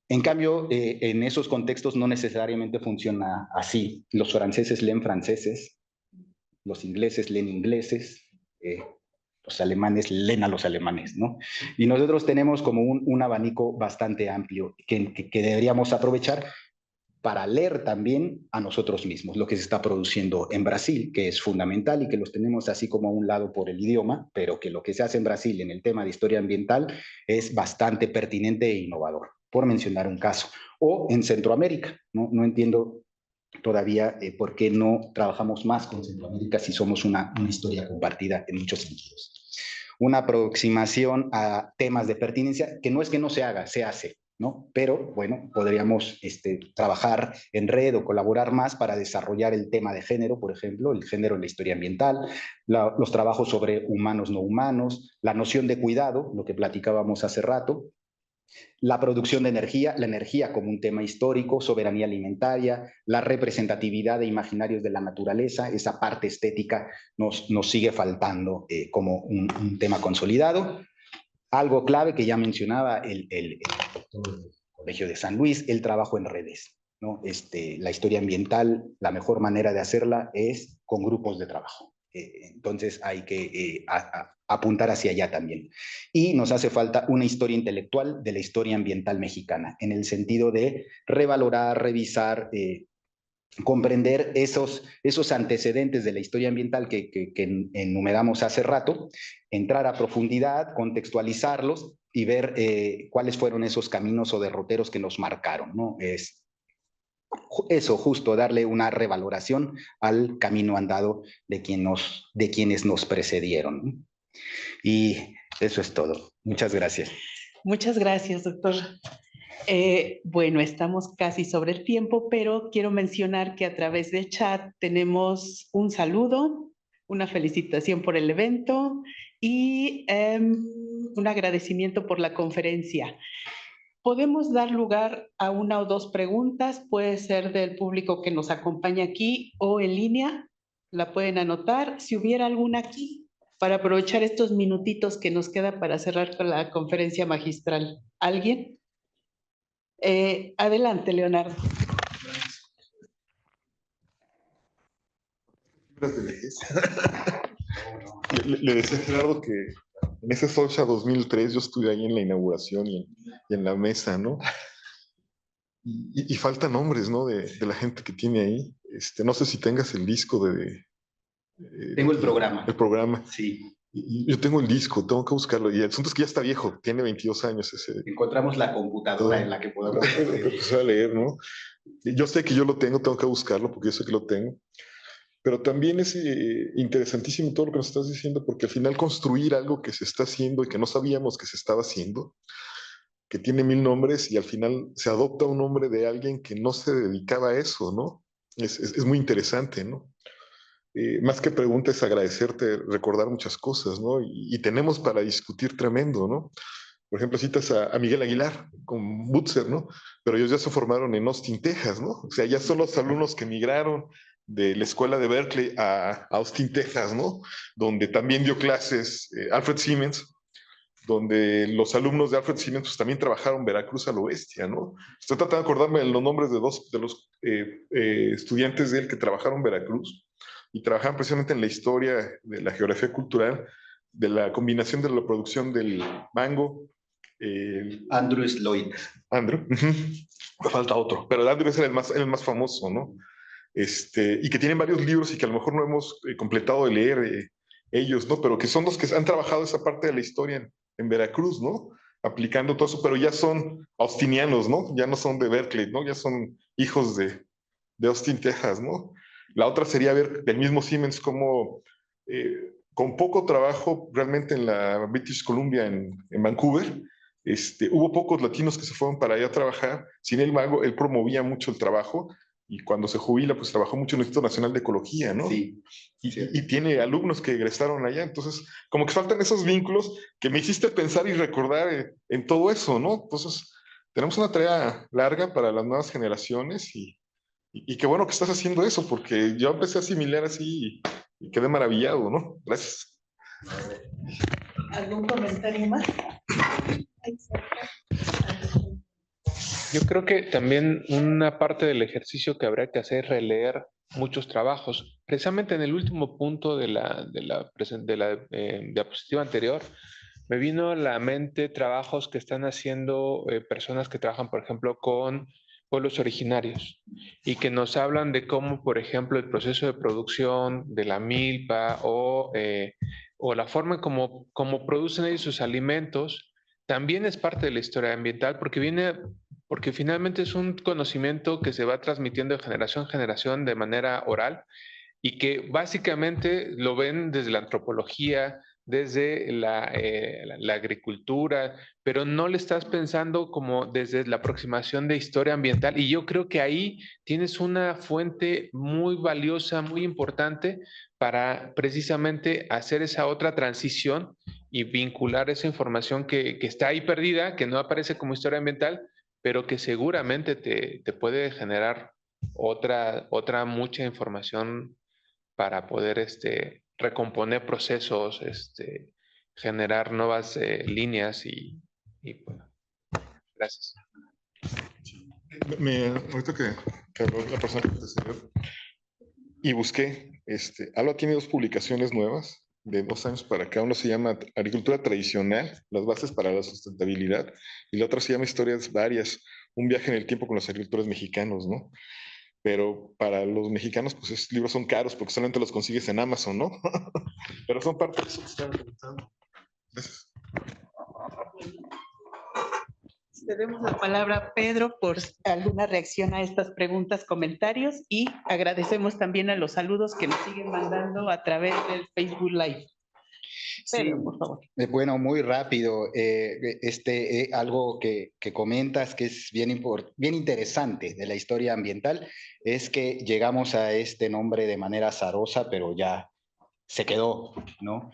En cambio, en esos contextos no necesariamente funciona así. Los franceses leen franceses, los ingleses leen ingleses, los alemanes leen a los alemanes, ¿no? Y nosotros tenemos como un abanico bastante amplio que deberíamos aprovechar para leer también a nosotros mismos, lo que se está produciendo en Brasil, que es fundamental y que los tenemos así como a un lado por el idioma, pero que lo que se hace en Brasil en el tema de historia ambiental es bastante pertinente e innovador, por mencionar un caso. O en Centroamérica, no entiendo todavía por qué no trabajamos más con Centroamérica si somos una historia compartida en muchos sentidos. Una aproximación a temas de pertinencia que no es que no se haga, se hace, ¿no? Pero, bueno, podríamos trabajar en red o colaborar más para desarrollar el tema de género, por ejemplo, el género en la historia ambiental, los trabajos sobre humanos no humanos, la noción de cuidado, lo que platicábamos hace rato, la producción de energía, la energía como un tema histórico, soberanía alimentaria, la representatividad de imaginarios de la naturaleza, esa parte estética nos sigue faltando como un tema consolidado. Algo clave que ya mencionaba el Colegio de San Luis, el trabajo en redes, ¿no? La historia ambiental, la mejor manera de hacerla es con grupos de trabajo. Entonces hay que apuntar hacia allá también. Y nos hace falta una historia intelectual de la historia ambiental mexicana, en el sentido de revalorar, revisar, comprender esos antecedentes de la historia ambiental que enumeramos hace rato, entrar a profundidad, contextualizarlos y ver cuáles fueron esos caminos o derroteros que nos marcaron, ¿no? Eso, justo, darle una revaloración al camino andado de quienes nos precedieron. Y eso es todo. Muchas gracias. Muchas gracias, doctor. Bueno, estamos casi sobre el tiempo, pero quiero mencionar que a través del chat tenemos un saludo, una felicitación por el evento y un agradecimiento por la conferencia. Podemos dar lugar a una o dos preguntas, puede ser del público que nos acompaña aquí o en línea, la pueden anotar. Si hubiera alguna aquí, para aprovechar estos minutitos que nos queda para cerrar con la conferencia magistral. ¿Alguien? Adelante, Leonardo. Le decía a Gerardo que en ese Socha 2003 yo estuve ahí en la inauguración y en la mesa, ¿no? Y faltan nombres, ¿no? De la gente que tiene ahí. No sé si tengas el disco Tengo el programa. El programa. Sí. Yo tengo el disco, tengo que buscarlo. Y el asunto es que ya está viejo, tiene 22 años ese. Encontramos la computadora en la que podemos empezar a leer, ¿no? Yo sé que yo lo tengo que buscarlo porque yo sé que lo tengo. Pero también es interesantísimo todo lo que nos estás diciendo, porque al final construir algo que se está haciendo y que no sabíamos que se estaba haciendo, que tiene 1000 nombres y al final se adopta un nombre de alguien que no se dedicaba a eso, ¿no? Es muy interesante, ¿no? Más que pregunta es agradecerte, recordar muchas cosas, ¿no? Y tenemos para discutir tremendo, ¿no? Por ejemplo, citas a Miguel Aguilar con Butzer, ¿no? Pero ellos ya se formaron en Austin, Texas, ¿no? O sea, ya son los alumnos que emigraron de la escuela de Berkeley a Austin, Texas, ¿no? Donde también dio clases Alfred Siemens, donde los alumnos de Alfred Siemens pues, también trabajaron Veracruz a lo bestia, ¿no? Estoy tratando de acordarme de los nombres de dos de los estudiantes de él que trabajaron Veracruz y trabajaban precisamente en la historia de la geografía cultural, de la combinación de la producción del mango. Andrew Lloyd. Andrew. Me falta otro, pero Andrew es el más famoso, ¿no? Y que tienen varios libros y que a lo mejor no hemos completado de leer ellos, ¿no? Pero que son los que han trabajado esa parte de la historia en Veracruz, ¿no? Aplicando todo eso, pero ya son austinianos, ¿no? Ya no son de Berkeley, ¿no? Ya son hijos de Austin, Texas, ¿no? La otra sería ver del mismo Siemens cómo con poco trabajo realmente en la British Columbia en Vancouver, hubo pocos latinos que se fueron para allá a trabajar. Sin embargo, él promovía mucho el trabajo y cuando se jubila, pues trabajó mucho en el Instituto Nacional de Ecología, ¿no? Sí, Y tiene alumnos que egresaron allá, entonces como que faltan esos vínculos que me hiciste pensar y recordar en todo eso, ¿no? Entonces tenemos una tarea larga para las nuevas generaciones y qué bueno que estás haciendo eso, porque yo empecé a asimilar así y quedé maravillado, ¿no? Gracias. ¿Algún comentario más? Yo creo que también una parte del ejercicio que habría que hacer es releer muchos trabajos. Precisamente en el último punto de la diapositiva anterior, me vino a la mente trabajos que están haciendo personas que trabajan, por ejemplo, con pueblos originarios y que nos hablan de cómo, por ejemplo, el proceso de producción de la milpa o la forma en cómo producen ellos sus alimentos también es parte de la historia ambiental porque finalmente es un conocimiento que se va transmitiendo de generación en generación de manera oral y que básicamente lo ven desde la antropología, desde la agricultura, pero no le estás pensando como desde la aproximación de historia ambiental. Y yo creo que ahí tienes una fuente muy valiosa, muy importante para precisamente hacer esa otra transición y vincular esa información que está ahí perdida, que no aparece como historia ambiental, pero que seguramente te puede generar otra mucha información para poder recomponer procesos, generar nuevas líneas bueno, gracias. Ahorita que habló la persona que te siguió, y busqué, Alba tiene dos publicaciones nuevas de 2 años para acá. Uno se llama Agricultura Tradicional, las bases para la sustentabilidad, y la otra se llama Historias Varias, un viaje en el tiempo con los agricultores mexicanos, ¿no? Pero para los mexicanos, pues esos libros son caros porque solamente los consigues en Amazon, ¿no? Pero son parte de eso que estaba comentando. Gracias. Cedemos la palabra a Pedro por alguna reacción a estas preguntas, comentarios y agradecemos también a los saludos que nos siguen mandando a través del Facebook Live. Pedro, sí, por favor. Bueno, muy rápido. Algo que comentas que es bien interesante de la historia ambiental es que llegamos a este nombre de manera azarosa, pero ya se quedó, ¿no?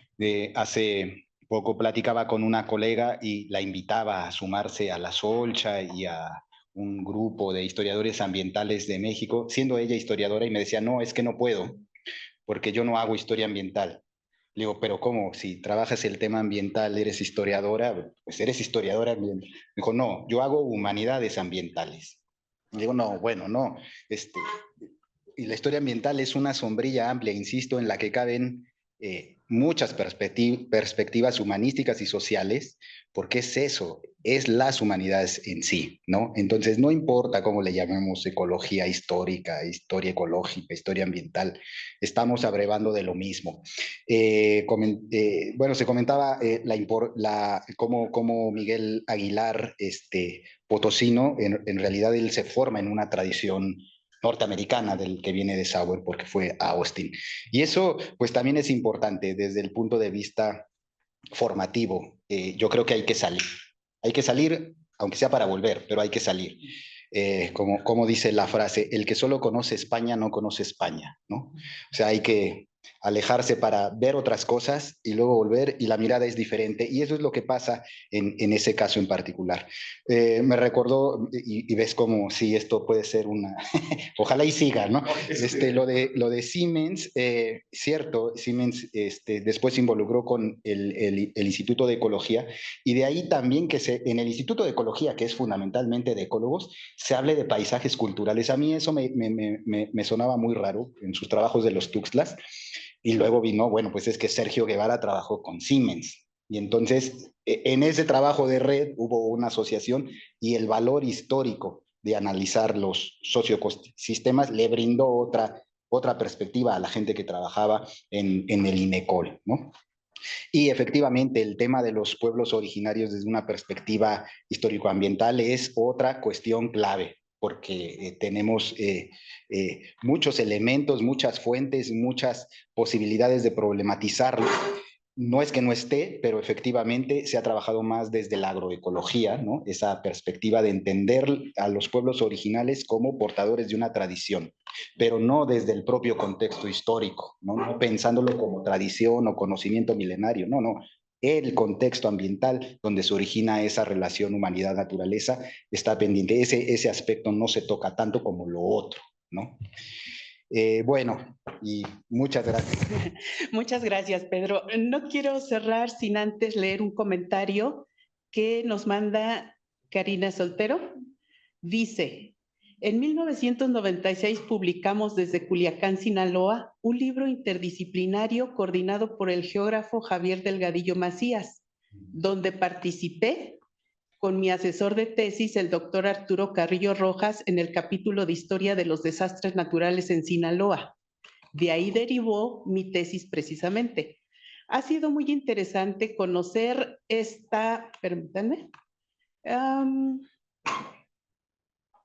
Hace poco platicaba con una colega y la invitaba a sumarse a la Solcha y a un grupo de historiadores ambientales de México, siendo ella historiadora, y me decía, no, es que no puedo, porque yo no hago historia ambiental. Le digo, pero ¿cómo? Si trabajas el tema ambiental, eres historiadora, pues eres historiadora ambiental. Me dijo, no, yo hago humanidades ambientales. Le digo, no, bueno, no. Y la historia ambiental es una sombrilla amplia, insisto, en la que caben muchas perspectivas humanísticas y sociales, porque es eso, es las humanidades en sí, ¿no? Entonces, no importa cómo le llamemos ecología histórica, historia ecológica, historia ambiental, estamos abrevando de lo mismo. Bueno, se comentaba cómo Miguel Aguilar, potosino, en realidad él se forma en una tradición norteamericana del que viene de Sauer porque fue a Austin. Y eso pues también es importante desde el punto de vista formativo. Yo creo que hay que salir, aunque sea para volver, pero hay que salir. Como dice la frase, el que solo conoce España no conoce España, ¿no? O sea, hay que alejarse para ver otras cosas y luego volver y la mirada es diferente y eso es lo que pasa en ese caso en particular. Me recordó y ves como si esto puede ser una, ojalá y siga, ¿no? Lo de Siemens, cierto, Siemens después se involucró con el Instituto de Ecología y de ahí también que en el Instituto de Ecología, que es fundamentalmente de ecólogos, se hable de paisajes culturales. A mí eso me sonaba muy raro en sus trabajos de los Tuxtlas. Y luego vino, bueno, pues es que Sergio Guevara trabajó con Siemens. Y entonces, en ese trabajo de red hubo una asociación y el valor histórico de analizar los sociosistemas le brindó otra perspectiva a la gente que trabajaba en el INECOL, ¿no? Y efectivamente, el tema de los pueblos originarios desde una perspectiva histórico-ambiental es otra cuestión clave, porque tenemos muchos elementos, muchas fuentes, muchas posibilidades de problematizarlo. no es que no esté, pero efectivamente se ha trabajado más desde la agroecología, ¿no? Esa perspectiva de entender a los pueblos originales como portadores de una tradición, pero no desde el propio contexto histórico, ¿no? No pensándolo como tradición o conocimiento milenario, no, no. El contexto ambiental donde se origina esa relación humanidad-naturaleza está pendiente. Ese aspecto no se toca tanto como lo otro, ¿no? Bueno, y muchas gracias. Muchas gracias, Pedro. No quiero cerrar sin antes leer un comentario que nos manda Karina Soltero. Dice, en 1996 publicamos desde Culiacán, Sinaloa, un libro interdisciplinario coordinado por el geógrafo Javier Delgadillo Macías, donde participé con mi asesor de tesis, el doctor Arturo Carrillo Rojas, en el capítulo de Historia de los Desastres Naturales en Sinaloa. De ahí derivó mi tesis precisamente. Ha sido muy interesante conocer esta, permítanme,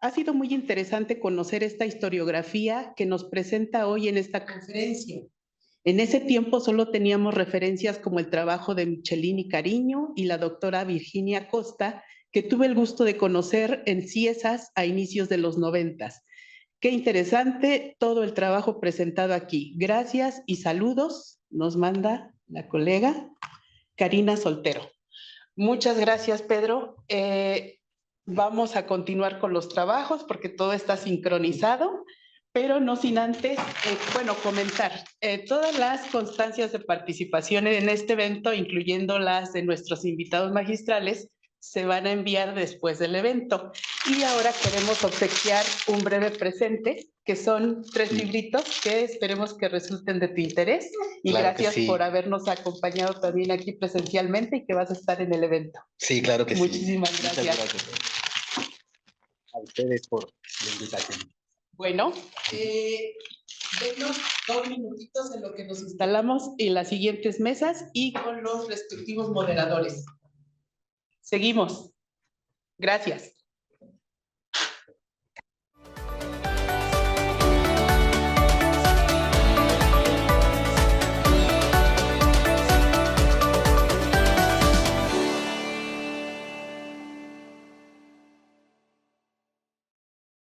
ha sido muy interesante conocer esta historiografía que nos presenta hoy en esta conferencia. En ese tiempo solo teníamos referencias como el trabajo de Michelini Cariño y la doctora Virginia Costa, que tuve el gusto de conocer en CIESAS a inicios de los 90. Qué interesante todo el trabajo presentado aquí. Gracias y saludos, nos manda la colega Karina Soltero. Muchas gracias, Pedro. Vamos a continuar con los trabajos porque todo está sincronizado, pero no sin antes, comentar. Todas las constancias de participación en este evento, incluyendo las de nuestros invitados magistrales, se van a enviar después del evento. Y ahora queremos obsequiar un breve presente, que son 3 libritos que esperemos que resulten de tu interés. Y claro, gracias sí, por habernos acompañado también aquí presencialmente y que vas a estar en el evento. Sí, claro que Muchísimas sí. gracias. Muchas gracias a ustedes por la invitación. Bueno, denos 2 minutitos en lo que nos instalamos en las siguientes mesas y con los respectivos moderadores. Seguimos. Gracias.